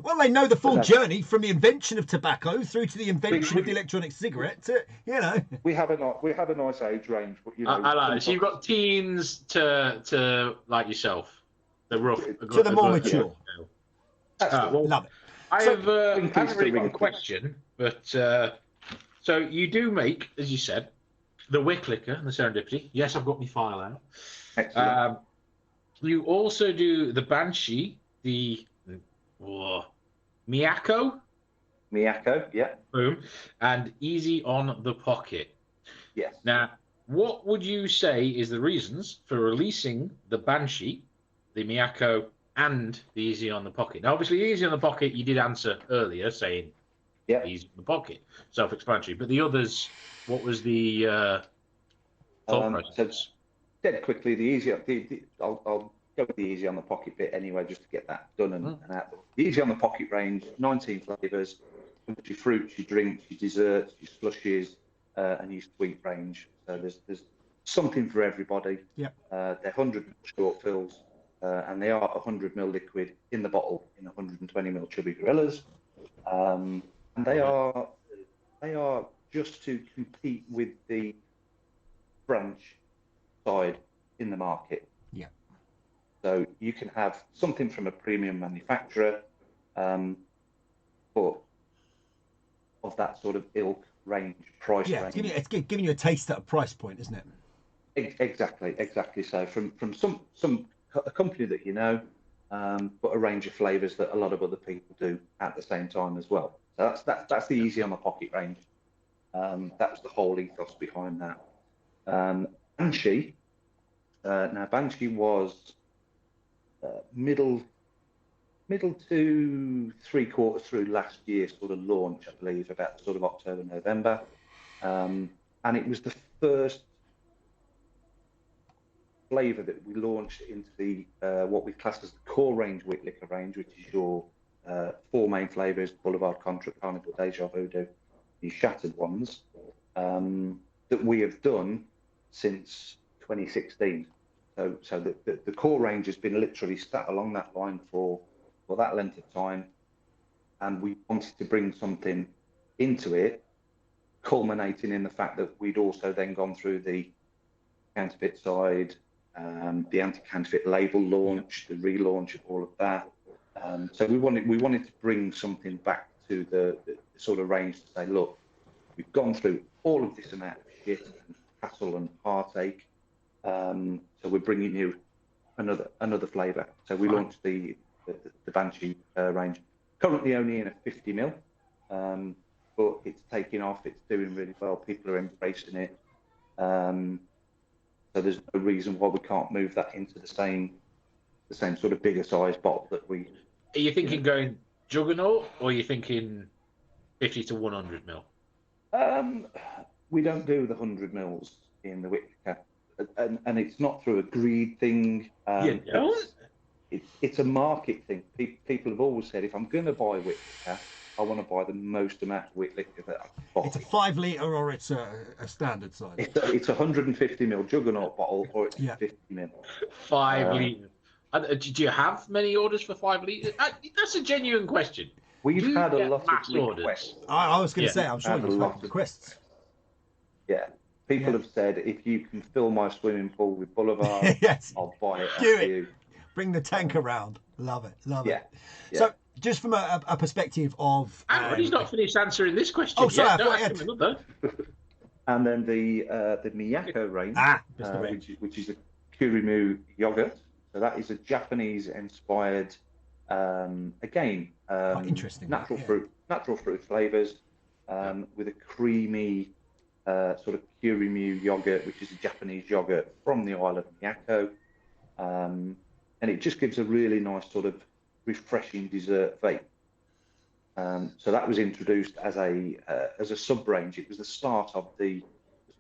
Well, they know the full journey from the invention of tobacco through to the invention of the electronic cigarette. We have a nice age range, but I like it. So you've got teens to like yourself, the rough to the more mature. Love it. I haven't really got a question, but so you do make, as you said, the Wick Liquor and the Serendipity. Yes, I've got my file out. Excellent. You also do the Banshee, the Miyako, yeah. Boom, and Easy on the Pocket. Yes. Now, what would you say is the reasons for releasing the Banshee, the Miyako, and the Easy on the Pocket? Now, obviously, Easy on the Pocket, you did answer earlier saying Easy on the Pocket, self-explanatory. But the others, what was the thought process? So dead quickly, I'll go with the Easy on the Pocket bit anyway, just to get that done and out. The Easy on the Pocket range, 19 flavours, your fruits, your drinks, your desserts, your slushies, and your sweet range. So there's something for everybody. Yeah. They're 100 short fills, and they are 100ml liquid in the bottle in 120ml chubby gorillas, and they are just to compete with the branch side in the market. Yeah. So you can have something from a premium manufacturer, but of that sort of ilk range, price range. It's giving you a taste at a price point, isn't it? Exactly. So from a company that but a range of flavours that a lot of other people do at the same time as well. So that's the Easy on the Pocket range. That was the whole ethos behind that. Banshee. Now Banshee was middle to 3/4 through last year's sort of launch, I believe, about sort of October, November, and it was the first flavour that we launched into the what we class as the core range Wick Liquor range, which is your 4 main flavours: Boulevard, Carnival, Deja Voodoo, the shattered ones, that we have done since 2016. So the core range has been literally sat along that line for that length of time, and we wanted to bring something into it, culminating in the fact that we'd also then gone through the counterfeit side, the anti-counterfeit label launch, the relaunch of all of that, So we wanted to bring something back to the sort of range to say, look, we've gone through all of this amount of shit and hassle and heartache. So we're bringing you another flavour. So we launched the Banshee range, currently only in a 50 ml, but it's taking off. It's doing really well. People are embracing it. So there's no reason why we can't move that into the same sort of bigger size bottle that we. Are you thinking going juggernaut, or are you thinking 50 to 100 ml? We don't do the 100 mils in the Wick Liquor, and it's not through a greed thing. You don't? It's a market thing. People have always said, if I'm going to buy Wick Liquor, I want to buy the most amount of Wick Liquor that I can buy. It's a 5 litre or it's a standard size? It's a 150 ml juggernaut bottle, or it's 50 ml. 5 litres. Do you have many orders for 5 litres? That's a genuine question. We've had a lot of orders. requests. I was going to say, I'm sure you've had requests. Yeah. People have said, if you can fill my swimming pool with Boulevard, yes. I'll buy it. Do it. You. Bring the tank around. Love it. Love it. Yeah. So, just from a perspective of... he's not finished answering this question. Oh, sorry. Another. And then the Miyako range, which is a Kurimu yogurt. So that is a Japanese-inspired, again, interesting. natural fruit flavors, with a creamy sort of Kurimu yogurt, which is a Japanese yogurt from the island of Miyako, and it just gives a really nice sort of refreshing dessert vape. So that was introduced as a sub range. It was the start of the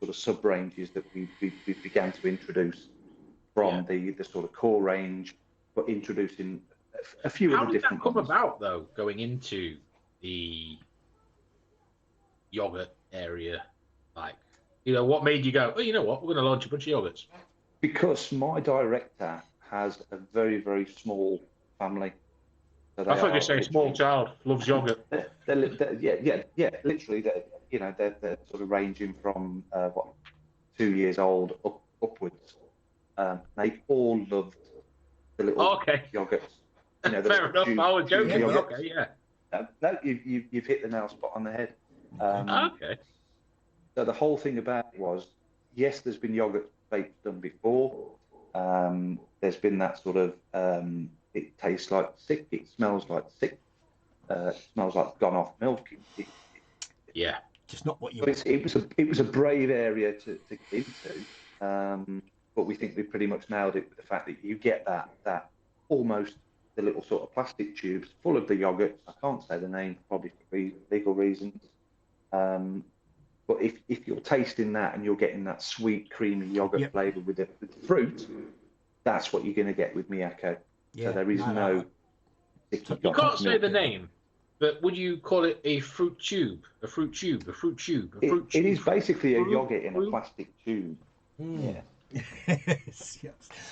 sort of sub ranges that we began to introduce from the sort of core range, but introducing a few of the different. How did that come about, though, going into the yogurt area? Like, what made you go, oh, you know what, we're going to launch a bunch of yogurts? Because my director has a very, very small family. So I thought you said small child loves yogurt. Yeah. Literally, they're sort of ranging from 2 years old upwards. They all loved the little yogurts. Fair enough. I was joking. Okay, yeah. No, you've hit the nail spot on the head. Okay. So the whole thing about it was, yes, there's been yogurt vapes done before. There's been that sort of it tastes like sick, it smells like sick, it smells like gone off milk. Yeah, just not what you. It was a brave area to get into, but we think we pretty much nailed it with the fact that you get that almost the little sort of plastic tubes full of the yogurt. I can't say the name, probably for legal reasons. But if you're tasting that and you're getting that sweet, creamy yogurt flavour with the fruit, that's what you're going to get with Miyako. Yeah, so there is no. You can't say the name, but would you call it a fruit tube? A fruit tube? A fruit tube? A fruit tube? It is basically a yogurt in a plastic tube. Yeah. yes.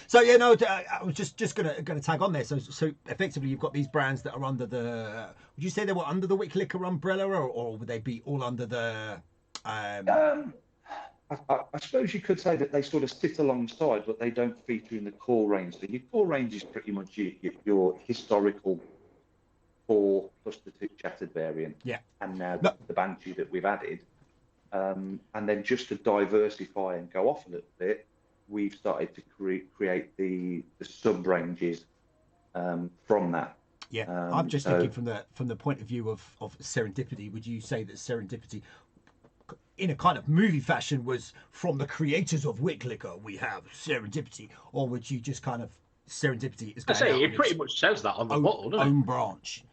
So I was just gonna tag on there. So effectively, you've got these brands that are under the. Would you say they were under the Wick Liquor umbrella, or would they be all under the? I suppose you could say that they sort of sit alongside, but they don't feature in the core range. So your core range is pretty much your historical 4 plus the 2 chattered variant. Yeah. And now the Banshee that we've added. And then just to diversify and go off a little bit, we've started to create the sub ranges from that. Yeah, I'm just thinking from the point of view of Serendipity. Would you say that Serendipity, in a kind of movie fashion, was from the creators of Wick Liquor? We have Serendipity, or would you just kind of Serendipity is? I say it pretty much says that on the bottle, doesn't it? Own branch.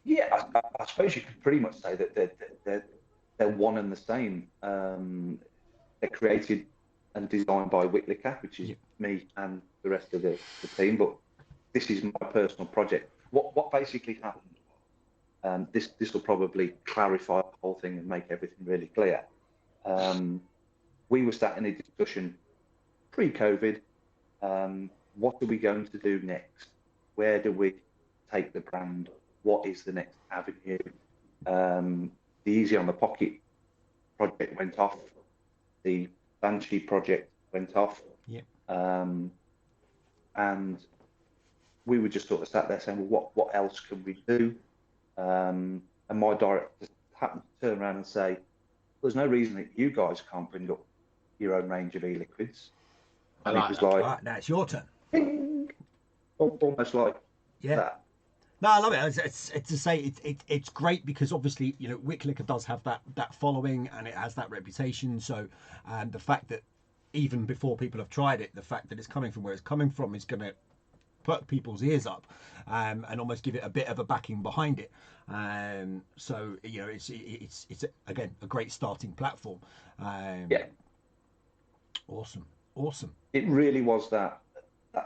Yeah, I suppose you could pretty much say that they're one and the same. They're created and designed by Wick Liquor, which is me and the rest of the team. But this is my personal project. What basically happened? This will probably clarify the whole thing and make everything really clear. We were sat in a discussion pre-COVID. What are we going to do next? Where do we take the brand? What is the next avenue? The Easy on the Pocket project went off. The Banshee project went off. Yeah. And we were just sort of sat there saying, well, what else can we do? And my director happened to turn around and say, there's no reason that you guys can't bring up your own range of e-liquids. And it was like, right, now it's your turn. Ping! Almost like that. No, I love it. It's to say it's great because obviously, you know, Wick Liquor does have that following and it has that reputation. So the fact that even before people have tried it, the fact that it's coming from where it's coming from is going to perk people's ears up and almost give it a bit of a backing behind it. So you know, it's again a great starting platform. Awesome. It really was that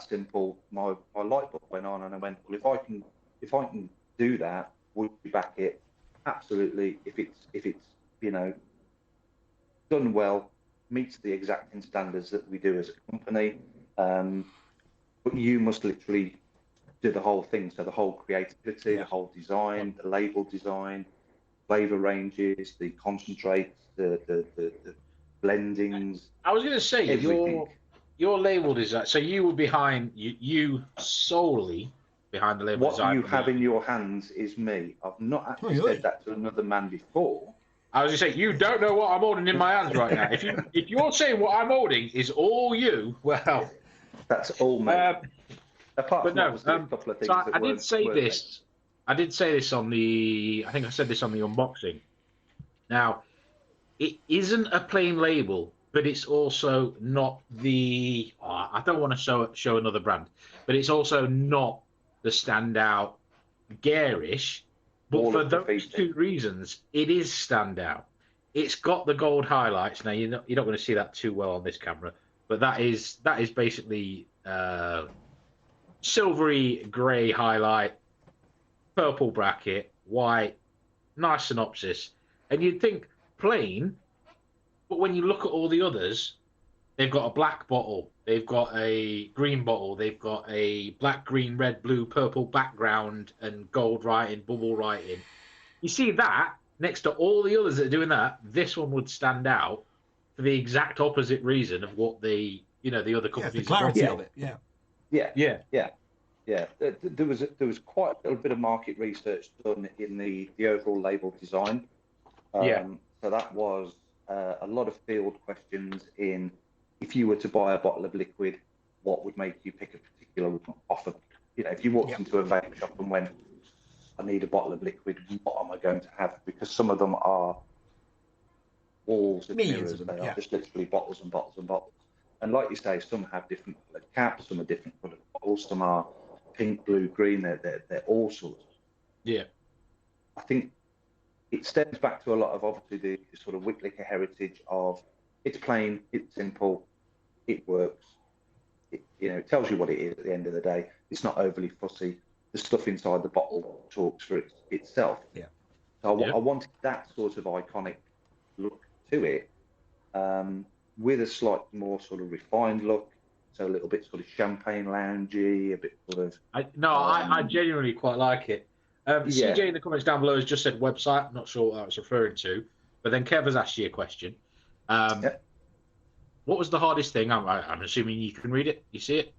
simple. My light bulb went on, and I went, well, if I can do that, would you back it? Absolutely. If it's you know, done well, meets the exacting standards that we do as a company, but you must literally do the whole thing. So the whole creativity, the whole design, the label design, flavor ranges, the concentrates, the blendings. I was going to say everything. your label design. So you were behind you solely behind the label design. What you have in your hands is me. I've not actually said that to another man before. I was going to say, you don't know what I'm holding in my hands right now. If you're saying what I'm holding is all you, well, that's all me. Apart from a couple of things. So I did say this. I did say this on the. I think I said this on the unboxing. Now, it isn't a plain label, but it's also not the. I don't want to show another brand, but it's also not the standout garish. But for those two reasons, it is standout. It's got the gold highlights. Now you're not going to see that too well on this camera, but that is basically silvery grey highlight, purple bracket, white, nice synopsis. And you'd think plain, but when you look at all the others, they've got a black bottle, they've got a green bottle, they've got a black, green, red, blue, purple background and gold writing, bubble writing. You see that next to all the others that are doing that, this one would stand out for the exact opposite reason of what the other companies. The clarity of it. Yeah. There was quite a little bit of market research done in the overall label design. So that was a lot of field questions in, if you were to buy a bottle of liquid, what would make you pick a particular offer? You know, if you walked into a vape shop and went, I need a bottle of liquid, what am I going to have? Because some of them are walls of mirrors. They are just literally bottles and bottles and bottles. And like you say, some have different coloured caps, some are different coloured bottles, some are pink, blue, green. They're all sorts. Yeah. I think it stems back to a lot of obviously the sort of Wick Liquor heritage of it's plain, it's simple, it works. It tells you what it is at the end of the day. It's not overly fussy. The stuff inside the bottle talks for itself. Yeah. So I wanted that sort of iconic look to it, with a slightly more sort of refined look. So a little bit sort of champagne loungy, a bit sort of. I genuinely quite like it. CJ in the comments down below has just said website. I'm not sure what that was referring to, but then Kev has asked you a question. What was the hardest thing? I'm assuming you can read it. You see it?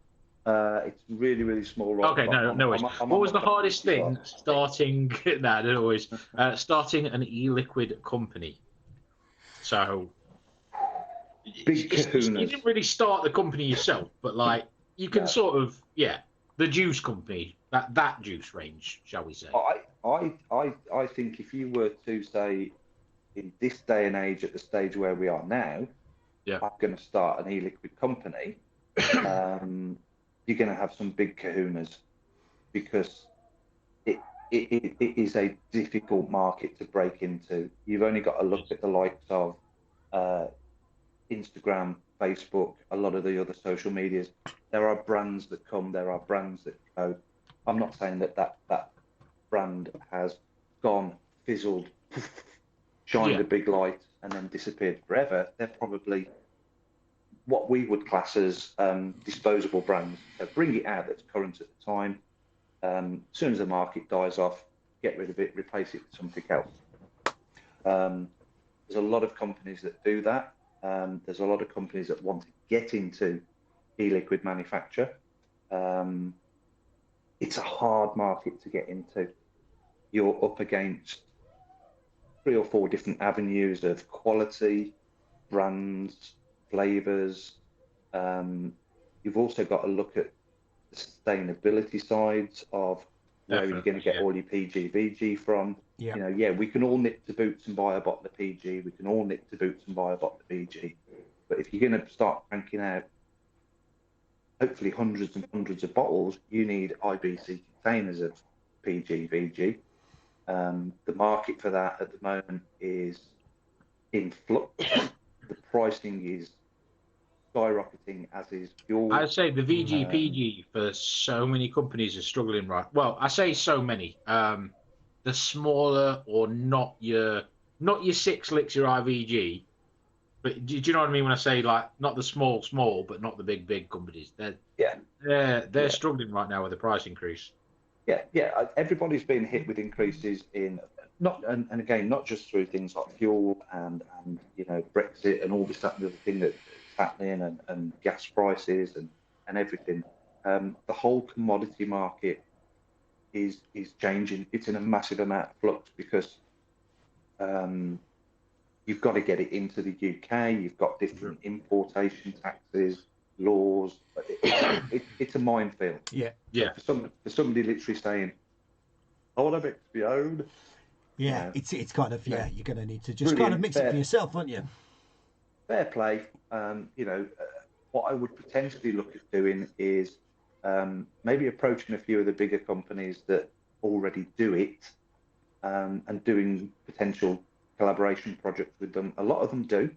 It's really, really small. Right, okay, no worries. What was the hardest thing starting? No, don't always. Starting an e-liquid company. So. Big kahunas. You didn't really start the company yourself, but like you can sort of the juice company, that juice range, shall we say? I think if you were to say in this day and age, at the stage where we are now, I'm going to start an e-liquid company. You're going to have some big kahunas because it is a difficult market to break into. You've only got to look at the likes of Instagram, Facebook, a lot of the other social medias. There are brands that come, there are brands that go. I'm not saying that brand has gone, fizzled, shined a big light and then disappeared forever. They're probably what we would class as disposable brands. So bring it out that's current at the time. As soon as the market dies off, get rid of it, replace it with something else. There's a lot of companies that do that. There's a lot of companies that want to get into e-liquid manufacture. it's a hard market to get into. You're up against 3 or 4 different avenues of quality, brands, flavors. You've also got to look at the sustainability sides of where you're going to get all your PG, from. Yeah. You know, yeah, we can all nip to Boots and buy a bottle of PG. We can all nip to Boots and buy a bottle of PG. But if you're going to start cranking out, hopefully hundreds and hundreds of bottles, you need IBC containers of PG, VG. The market for that at the moment is in flux. The pricing is skyrocketing, as is fuel. I'd say the VGPG for so many companies is struggling right. Well, I say so many. The smaller or not your 6 licks your IVG, but do you know what I mean when I say like not the small, but not the big companies? They're struggling right now with the price increase. Yeah. Everybody's been hit with increases in and again, not just through things like fuel and you know, Brexit and all this that and the other thing that's happening, and gas prices and everything. The whole commodity market is changing. It's in a massive amount of flux because you've got to get it into the UK. You've got different importation taxes, laws. It's a minefield. Yeah. For somebody literally saying, "I want to mix my own." Yeah, it's kind of you're going to need to just Brilliant, kind of mix it for yourself, aren't you? Fair play. You know, what I would potentially look at doing is maybe approaching a few of the bigger companies that already do it, and doing potential collaboration projects with them. A lot of them do.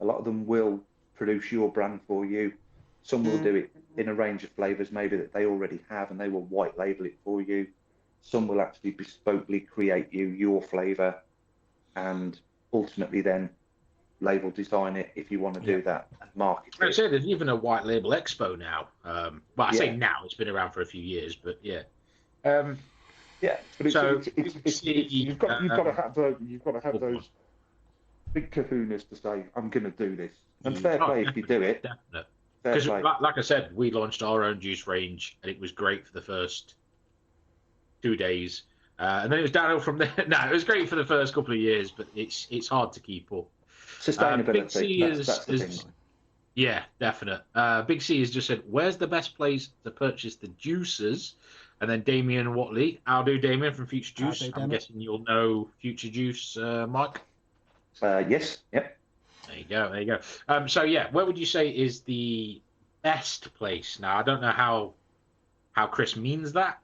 A lot of them will produce your brand for you. Some will do it in a range of flavors, maybe that they already have, and they will white label it for you. Some will actually bespokely create you your flavor, and ultimately then label design it if you want to do that and market it. Like I say, there's even a white label expo now. Well, I say now, it's been around for a few years, but yeah. But so you've got to have those big kahunas to say, I'm going to do this. And fair play if you do it. Definitely. Because, like I said, we launched our own juice range, and it was great for the first 2 days, and then it was downhill from there. No, it was great for the first couple of years, but it's hard to keep up. Sustainability. Big C that's the thing. Yeah, definite. Big C has just said, "Where's the best place to purchase the juices?" And then Damien Watley, I'll do Damien from Future Juice. I'm guessing you'll know Future Juice, Mike. Yes. Yep. There you go. So yeah, where would you say is the best place? Now I don't know how Chris means that.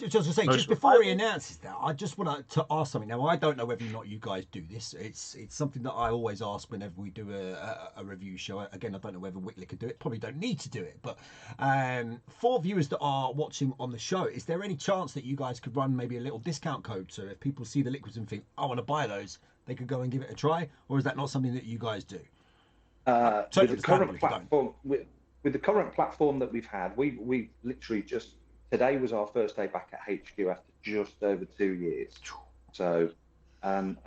Just before he announces that, I just want to ask something. Now, I don't know whether or not you guys do this. It's something that I always ask whenever we do a review show. Again, I don't know whether Wick Liquor do it. Probably don't need to do it. But for viewers that are watching on the show, is there any chance that you guys could run maybe a little discount code so if people see the liquids and think, I want to buy those, they could go and give it a try? Or is that not something that you guys do? With the current platform, with the current platform that we've had, we literally just... Today was our first day back at HQ after just over 2 years. So, and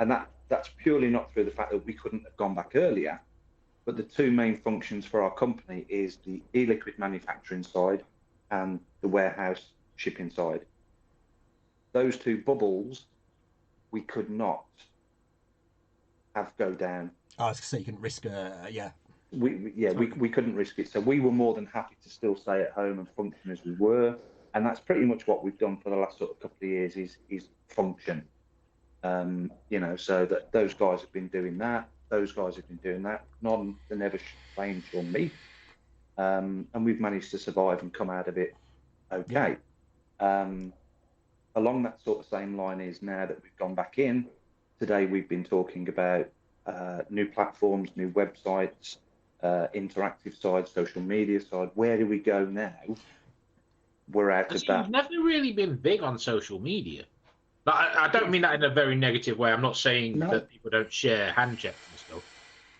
that's purely not through the fact that we couldn't have gone back earlier, but the two main functions for our company is the e-liquid manufacturing side and the warehouse shipping side. Those two bubbles, we could not have go down. I was going to say you couldn't risk we couldn't risk it. So we were more than happy to still stay at home and function as we were. And that's pretty much what we've done for the last sort of couple of years is function. You know, so that those guys have been doing that. Those guys have been doing that. None, they never blamed on me. And we've managed to survive and come out of it okay. Along that sort of same line is now that we've gone back in, today we've been talking about new platforms, new websites, interactive side, social media side. Where do we go now? We're out of that. You've never really been big on social media. But I don't mean that in a very negative way. I'm not saying that people don't share hand checks and stuff.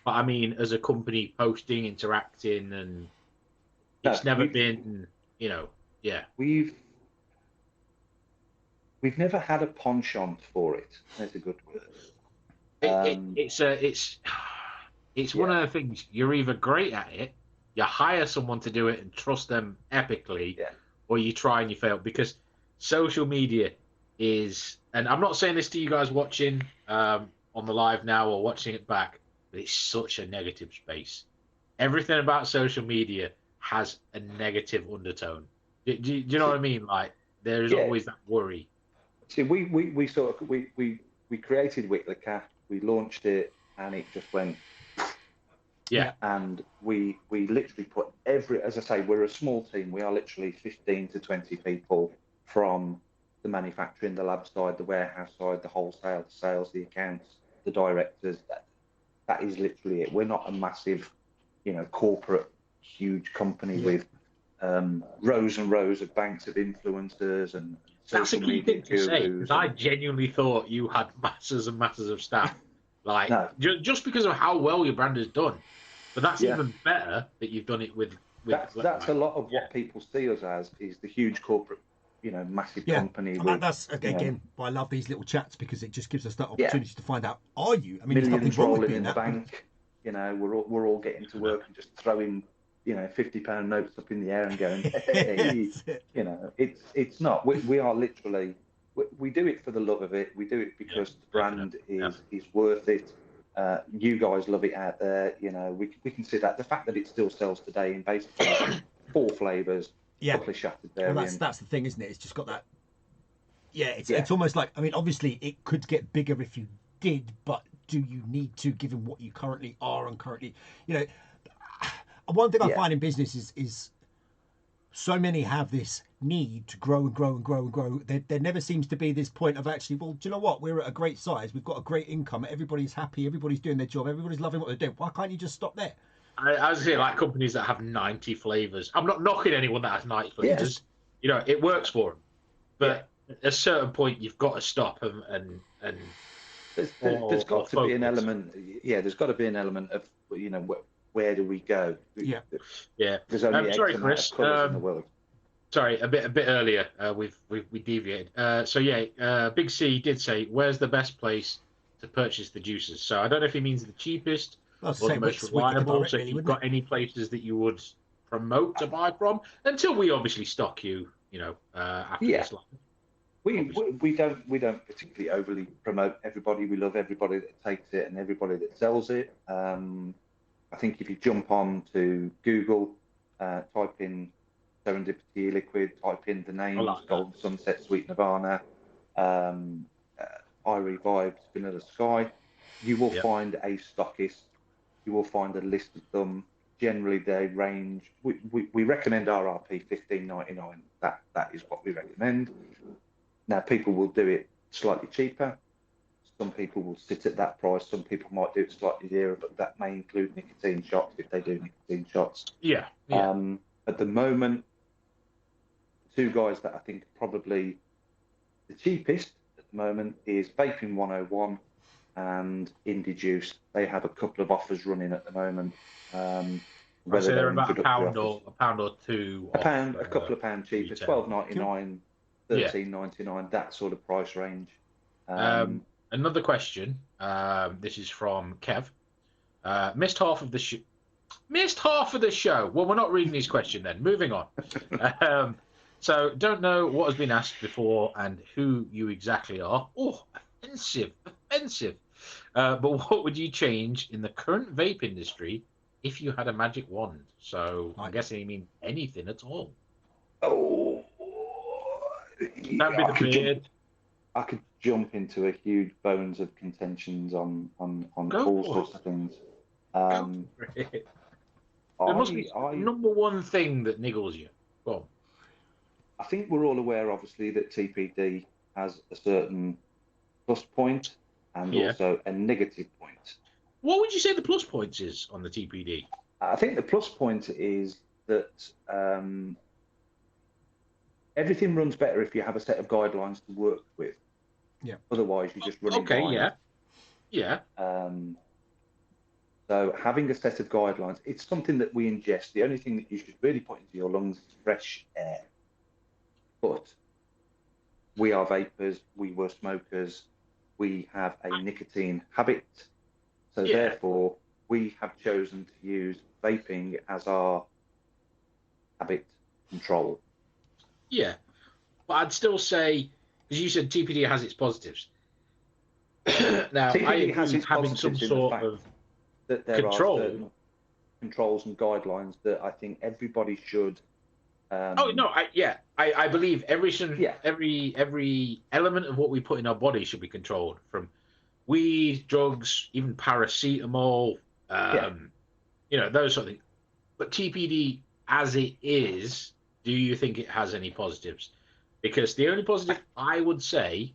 But I mean, as a company, posting, interacting, and it's never been, you know, We've never had a penchant for it. That's a good word. It's one of the things. You're either great at it, you hire someone to do it and trust them epically, or you try and you fail, because social media is, and I'm not saying this to you guys watching on the live now or watching it back, but it's such a negative space. Everything about social media has a negative undertone. Do you know what I mean? Like, there is always that worry. See, we created Wick Liquor, we launched it, and it just went. Yeah. And we literally put as I say, we're a small team. We are literally 15 to 20 people, from the manufacturing, the lab side, the warehouse side, the wholesale, the sales, the accounts, the directors. That is literally it. We're not a massive, corporate, huge company with rows and rows of banks of influencers and social media thing to say, gurus. I genuinely thought you had masses and masses of staff. Like, no. just because of how well your brand has done. But that's even better that you've done it with that's a lot of what people see us as, is the huge corporate, massive company. And that's again why I love these little chats, because it just gives us that opportunity to find out, are you? I mean, there's nothing wrong with being in the bank. We're all getting to work and just throwing, £50 notes up in the air and going, hey, it's not. We are literally, we do it for the love of it. We do it because the brand is worth it. You guys love it out there. We can see that. The fact that it still sells today in basically 4 flavors, couple of shattered variants. Well, that's the thing, isn't it? It's just got that. It's almost like, I mean, obviously it could get bigger if you did, but do you need to, given what you currently are and currently, one thing I find in business is so many have this need to grow and grow and grow and grow. There never seems to be this point of actually, well, do you know what? We're at a great size. We've got a great income. Everybody's happy. Everybody's doing their job. Everybody's loving what they're doing. Why can't you just stop there? I was saying, like, companies that have 90 flavors. I'm not knocking anyone that has 90 flavors. It works for them. But at a certain point, you've got to stop and there's got to be an element. There's got to be an element of, where do we go? There's only X amount of colours in the world. Sorry, a bit earlier. We deviated. Big C did say, "Where's the best place to purchase the juices?" So I don't know if he means the cheapest or the most reliable. So if you've got any places that you would promote to buy from, until we obviously stock you, after this live. We don't particularly overly promote everybody. We love everybody that takes it and everybody that sells it. I think if you jump on to Google, type in Serendipity liquid, type in the names, Golden Sunset, Sweet Nirvana, Irie Vibes, Vanilla Sky, you will find a stockist. You will find a list of them. Generally, they range. We recommend RRP $15.99. That is what we recommend. Now, people will do it slightly cheaper. Some people will sit at that price. Some people might do it slightly dearer, but that may include nicotine shots if they do nicotine shots. At the moment, 2 guys that I think are probably the cheapest at the moment is Vaping 101 and Indie Juice. They have a couple of offers running at the moment. Whether they're about a pound or two. A couple of pounds cheaper, $12.99, $13.99, that sort of price range. Another question. This is from Kev. Missed half of the show. Well, we're not reading his question then. Moving on. So don't know what has been asked before and who you exactly are. Oh, offensive. But what would you change in the current vape industry if you had a magic wand? So I'm guessing he means anything at all. Oh, that'd be the beard. I could jump into a huge bones of contentions on all sorts of things. There must be number one thing that niggles you. Go on. I think we're all aware, obviously, that TPD has a certain plus point and also a negative point. What would you say the plus points is on the TPD? I think the plus point is that everything runs better if you have a set of guidelines to work with. Yeah. Otherwise, you just run blind. Yeah. So having a set of guidelines, it's something that we ingest. The only thing that you should really put into your lungs is fresh air. But we are vapors, we were smokers, we have a nicotine habit. So therefore, we have chosen to use vaping as our habit control. Yeah, but I'd still say, because you said TPD has its positives. Now, I TPD agree has with its having some positives in the sort fact of that there are control. certain controls and guidelines that I think everybody should. Oh no, I believe every element of what we put in our body should be controlled, from weed, drugs, even paracetamol, those sort of things. But TPD as it is, do you think it has any positives? Because the only positive I would say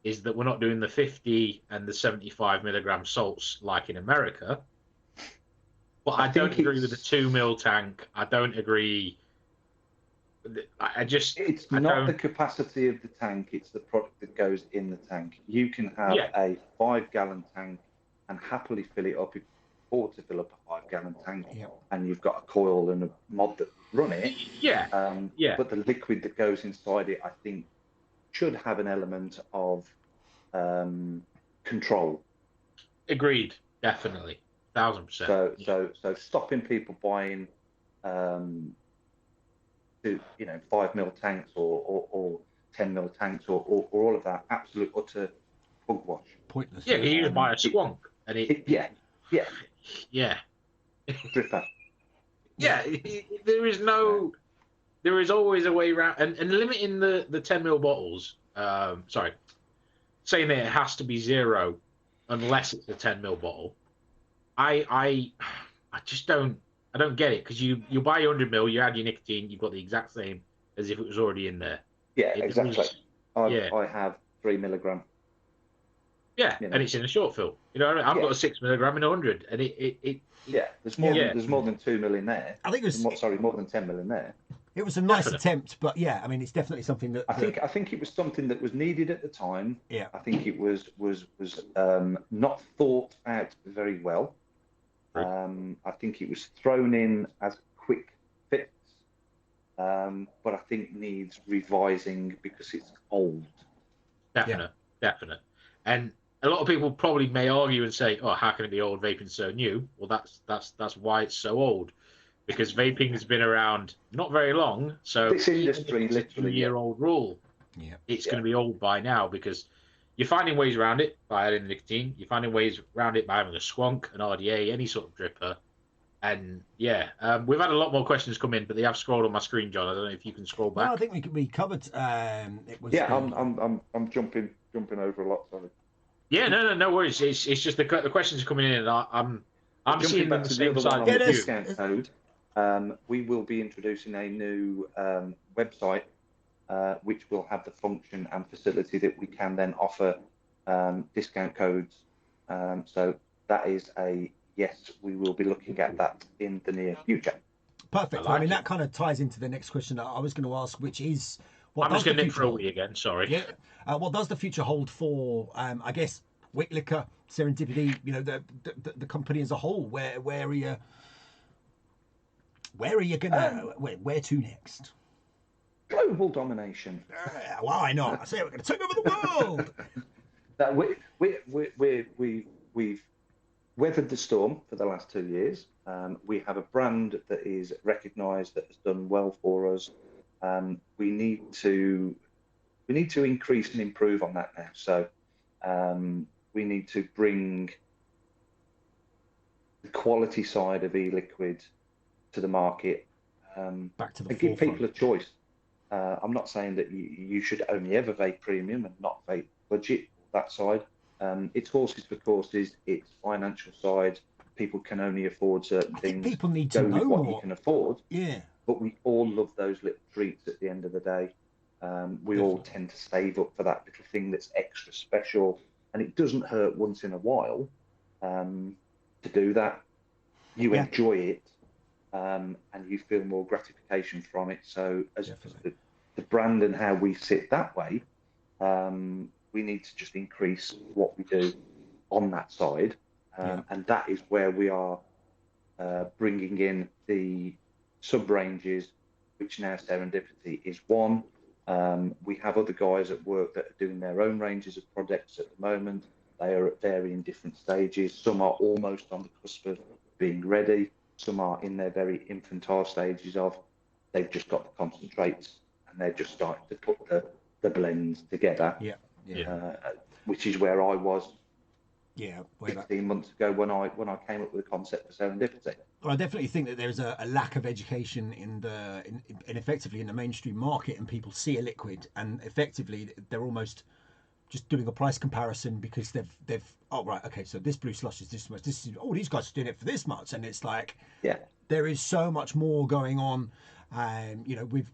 is that we're not doing the 50 and the 75 milligram salts like in America. But I don't agree with the 2 mil tank. I don't agree. It's not the capacity of the tank, it's the product that goes in the tank. You can have a 5-gallon tank and happily fill it up if you afford to fill up a 5-gallon tank, and you've got a coil and a mod that run it. But the liquid that goes inside it, I think, should have an element of control. Agreed, definitely, 1,000%. So stopping people buying 5 mil tanks or 10 mil tanks or all of that, absolute utter hogwash. Pointless. Yeah, you just buy a squonk and dripper. There is always a way around, and limiting the 10 mil bottles. Saying that it has to be 0 unless it's a 10 mil bottle. I just don't. I don't get it, because you buy your 100 mil, you add your nicotine, you've got the exact same as if it was already in there. Yeah, exactly. I have 3 milligram. Yeah, and it's in a short fill. You know, I've got a 6 milligram in 100, and there's more than 2 mil in there. I think it was more than 10 mil in there. It was a nice attempt, but I mean, it's definitely something that I think it was something that was needed at the time. Yeah, I think it was not thought out very well. I think it was thrown in as a quick fix, but I think needs revising because it's old. Definite. And a lot of people probably may argue and say, "Oh, how can it be old? Vaping's so new." Well, that's why it's so old, because vaping has been around not very long. So this industry, literally, year-old rule, it's going to be old by now, because you're finding ways around it by adding nicotine. You're finding ways around it by having a squonk, an RDA, any sort of dripper. And we've had a lot more questions come in, but they have scrolled on my screen, John. I don't know if you can scroll back. No, I think we covered. It was. I'm jumping over a lot. Sorry. Yeah, no worries. It's just the questions are coming in, and I'm seeing them the same side. Discount code. We will be introducing a new website, which will have the function and facility that we can then offer discount codes. So that is a yes. We will be looking at that in the near future. Perfect. I mean, that kind of ties into the next question I was going to ask, which is, I'm just going to nick for a wee again. Sorry. Yeah. What does the future hold for? I guess Wick Liquor, Serendipity. You know, the company as a whole. Where are you? Where are you gonna? Where to next? Global domination. Why not? I say we're going to take over the world. We've weathered the storm for the last 2 years. We have a brand that is recognised, that has done well for us. We need to increase and improve on that now. So we need to bring the quality side of e-liquid to the market. Back to the and give people a choice. I'm not saying that you should only ever vape premium and not vape budget, that side. It's horses for courses, it's financial side. People can only afford certain things. People need to know what more. you can afford. Yeah. But we all love those little treats at the end of the day. We all tend to save up for that little thing that's extra special. And it doesn't hurt once in a while to do that. You enjoy it. And you feel more gratification from it. So as the brand and how we sit that way, we need to just increase what we do on that side. And that is where we are bringing in the sub-ranges, which now Serendipity is one. We have other guys at work that are doing their own ranges of products at the moment. They are at varying different stages. Some are almost on the cusp of being ready. Some are in their very infantile stages of they've just got the concentrates and they're just starting to put the blends together. Which is where I was. 16 months ago when I came up with the concept of Serendipity. Well, I definitely think that there's a lack of education in effectively in the mainstream market, and people see a liquid and effectively they're almost just doing a price comparison because they've so this blue slush is this much, this is these guys are doing it for this much, and it's like there is so much more going on. With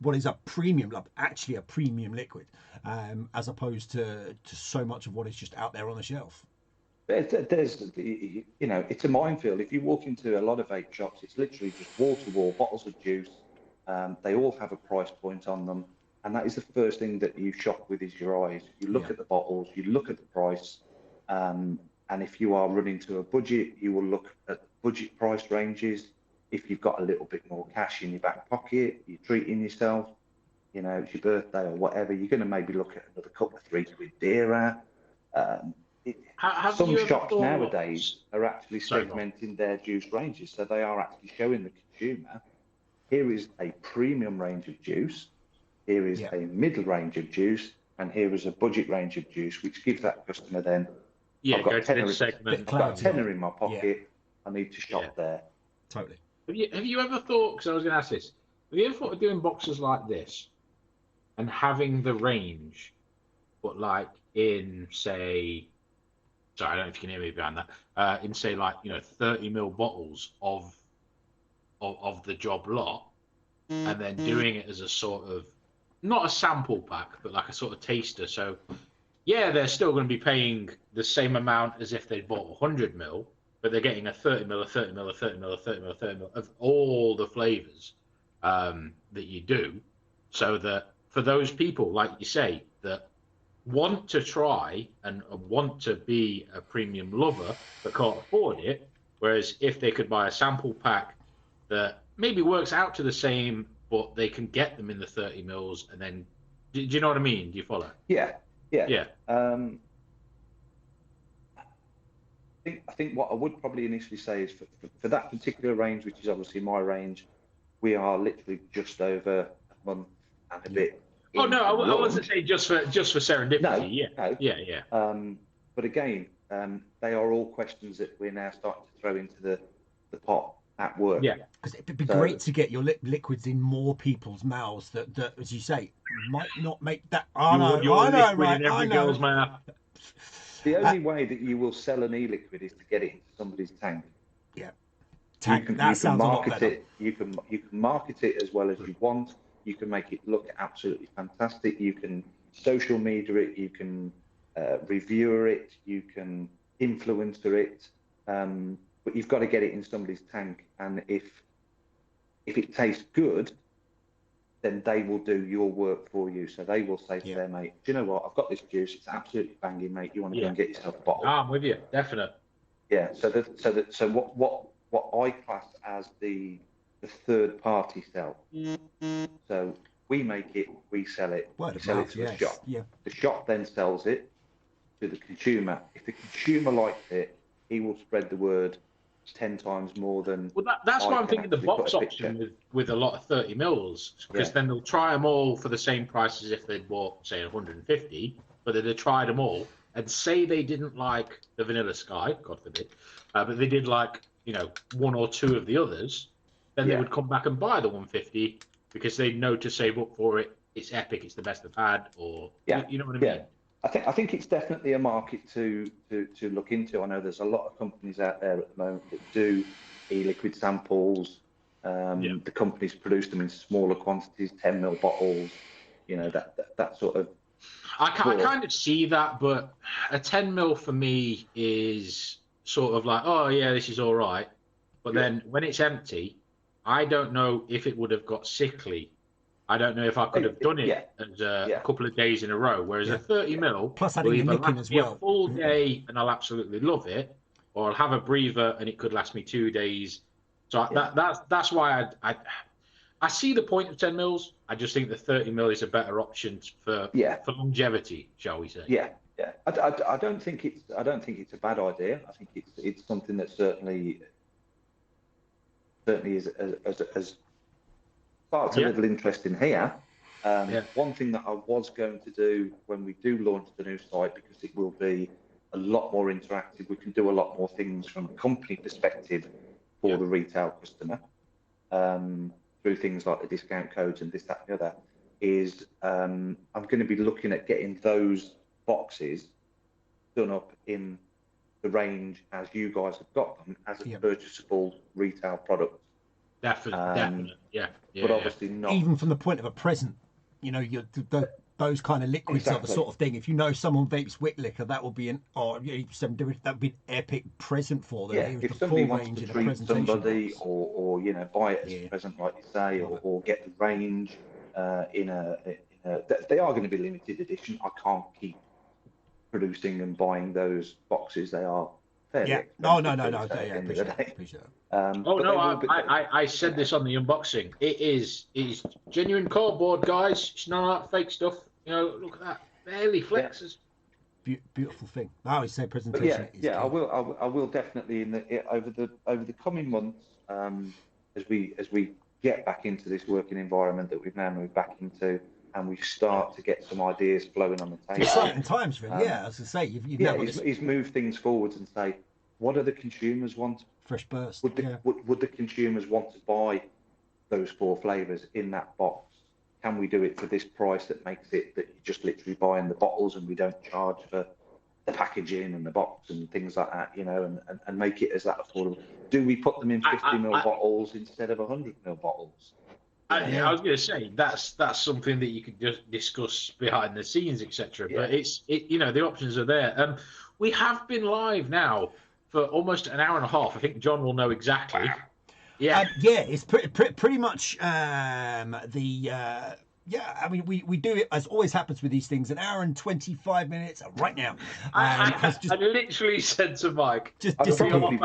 what is a premium, actually a premium liquid, as opposed to so much of what is just out there on the shelf. There's it's a minefield. If you walk into a lot of vape shops, it's literally just wall to wall bottles of juice. They all have a price point on them, and that is the first thing that you shop with is your eyes. You look at the bottles, you look at the price, and if you are running to a budget, you will look at budget price ranges. If you've got a little bit more cash in your back pocket, you're treating yourself, it's your birthday or whatever, you're going to maybe look at another couple of £3 dearer. Some shops nowadays are actually segmenting their juice ranges, so they are actually showing the consumer, here is a premium range of juice, here is a middle range of juice, and here is a budget range of juice, which gives that customer then, I've got a tenner in my pocket, I need to shop there. Totally. Have you ever thought, because I was going to ask this, have you ever thought of doing boxes like this and having the range, but like in, say, sorry, I don't know if you can hear me behind that, in, say, like, 30ml bottles of the job lot, and then doing it as a sort of, not a sample pack, but like a sort of taster. So, they're still going to be paying the same amount as if they'd bought 100ml, but they're getting a 30ml, a 30ml, a 30ml, a 30ml, a 30ml of all the flavors that you do, so that for those people, like you say, that want to try and want to be a premium lover but can't afford it, whereas if they could buy a sample pack that maybe works out to the same, but they can get them in the 30mls, and then, do you know what I mean? Do you follow? Yeah. I think what I would probably initially say is for that particular range, which is obviously my range, we are literally just over a month and a bit. Oh no, I wasn't saying just for Serendipity. No. But again, they are all questions that we're now starting to throw into the pot at work. Yeah, because it'd be great to get your liquids in more people's mouths that, as you say, might not make that. I know, right? I know. The only way that you will sell an e-liquid is to get it into somebody's tank. Yeah, tank. You can market it. You can market it as well as you want. You can make it look absolutely fantastic. You can social media it. You can reviewer it. You can influencer it. But you've got to get it in somebody's tank. And if it tastes good, then they will do your work for you. So they will say to their mate, do you know what? I've got this juice. It's absolutely banging, mate. You want to go and get yourself a bottle? I'm with you, definitely. Yeah. So what I class as the third party sell. So we make it, we sell it, we sell it to the shop. Yeah. The shop then sells it to the consumer. If the consumer likes it, he will spread the word 10 times more than. Well, that's why I'm thinking the box option with a lot of 30mls, because then they'll try them all for the same price as if they'd bought, say, 150, but they'd tried them all and say they didn't like the Vanilla Sky, God forbid, but they did like, one or two of the others, then they would come back and buy the 150 because they know to save up for it. It's epic. It's the best they've had, or you know what I mean? I think it's definitely a market to look into. I know there's a lot of companies out there at the moment that do e-liquid samples. The companies produce them in smaller quantities, 10ml bottles. That sort of. I kind of see that, but a 10ml for me is sort of like, oh yeah, this is all right, but then when it's empty, I don't know if it would have got sickly. I don't know if I could have done it as a couple of days in a row. Whereas a 30ml plus adding the nicking as well, a full day and I'll absolutely love it, or I'll have a breather and it could last me 2 days. So that's why I see the point of 10mls. I just think the 30ml is a better option for longevity, shall we say? Yeah. I don't think it's a bad idea. I think it's something that certainly is as sparked a little interest in here. One thing that I was going to do when we do launch the new site, because it will be a lot more interactive, we can do a lot more things from a company perspective for the retail customer, through things like the discount codes and this, that, and the other, is I'm going to be looking at getting those boxes done up in the range as you guys have got them, as a purchasable retail product. Definitely. But obviously not. Even from the point of a present, you know, those kind of liquids are the sort of thing. If you know someone vapes Wick Liquor, that will be that would be an epic present for them. Yeah, if somebody wants to treat somebody, or you know, buy it as a present, like you say, or get the range in a, they are going to be limited edition. I can't keep producing and buying those boxes. They are fairly expensive. No. Appreciate that. I said this on the unboxing. It is genuine cardboard, guys. It's not fake stuff. You know, look at that. Barely flexes. Beautiful thing. I always say presentation. I will definitely over the coming months, as we get back into this working environment that we've now moved back into, and we start to get some ideas flowing on the table. Exciting times, really. As I say, you've moved things forwards and say, what do the consumers want? Fresh burst. Would the consumers want to buy those 4 flavors in that box? Can we do it for this price that makes it that you're just literally buying the bottles and we don't charge for the packaging and the box and things like that, you know, and make it as that affordable? Do we put them in 50ml bottles instead of 100ml bottles? I was going to say that's something that you could just discuss behind the scenes, etc. But you know, the options are there. We have been live now for almost an hour and a half. I think John will know exactly. It's pretty much I mean, we do it as always happens with these things. An hour and 25 minutes right now. I literally said to Mike, just we sometimes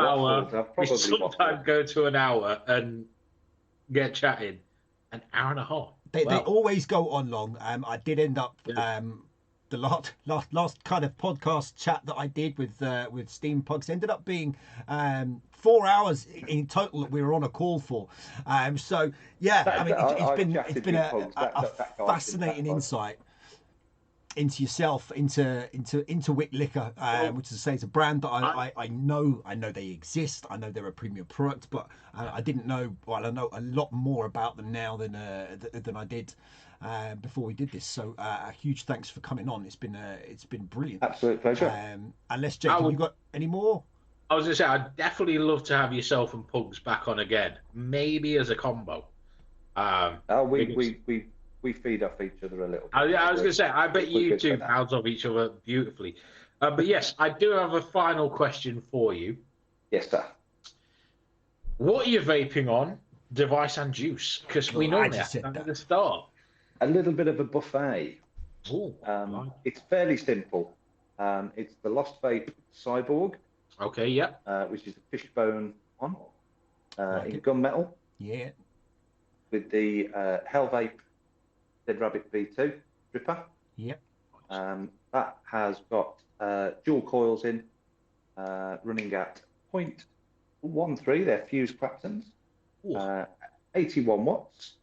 go to an hour and get chatting. An hour and a half. They always go on long. I did end up the last kind of podcast chat that I did with Steam Pugs ended up being 4 hours in total that we were on a call for. It's been a fascinating insight into yourself, into Wick Liquor, which is to say, it's a brand that I know they exist. I know they're a premium product, but I didn't know. Well, I know a lot more about them now than I did before we did this. So a huge thanks for coming on. It's been brilliant. Absolute pleasure. Unless Jake, have you got any more? I was going to say, I'd definitely love to have yourself and Pugs back on again, maybe as a combo. We feed off each other a little bit. I was going to say, I bet you two bounce off each other beautifully. But yes, I do have a final question for you. Yes, sir. What are you vaping on, device and juice? Because we know that at the start. A little bit of a buffet. Ooh, it's fairly simple. It's the Lost Vape Cyborg. Okay, yeah. Which is a fishbone one in gunmetal. Yeah. With the Hell Vape Dead Rabbit V2 dripper. Yep. That has got dual coils in, running at 0.13. They're fused Claptons. 81 watts.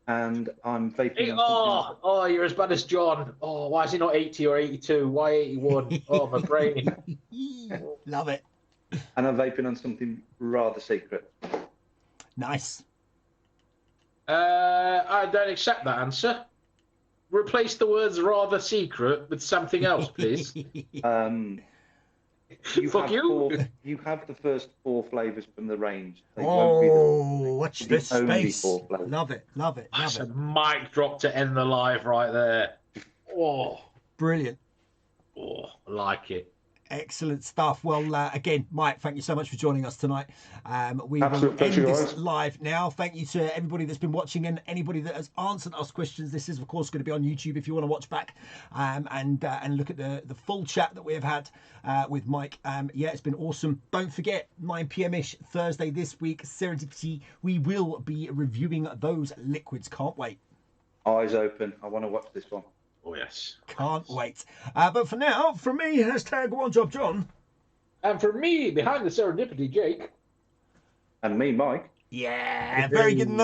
And I'm vaping. Oh, you're as bad as John. Oh, why is he not 80 or 82? Why 81? Oh, my brain. Love it. And I'm vaping on something rather secret. Nice. I don't accept that answer. Replace the words rather secret with something else, please. Fuck you. You have the first 4 flavors from the range. They watch this space. Love it. That's a mic drop to end the live right there. Oh, brilliant. Oh, I like it. Excellent stuff. Well, again, Mike, thank you so much for joining us tonight. We will end this live now. Thank you to everybody that's been watching and anybody that has answered us questions. This is, of course, going to be on YouTube if you want to watch back and look at the full chat that we have had with Mike. It's been awesome. Don't forget, 9 p.m.-ish Thursday this week, Serendipity. We will be reviewing those liquids. Can't wait. Eyes open. I want to watch this one. Oh, yes. Can't wait. But for now, from me, #OneJob John. And for me, behind the Serendipity, Jake. And me, Mike. Yeah, very good.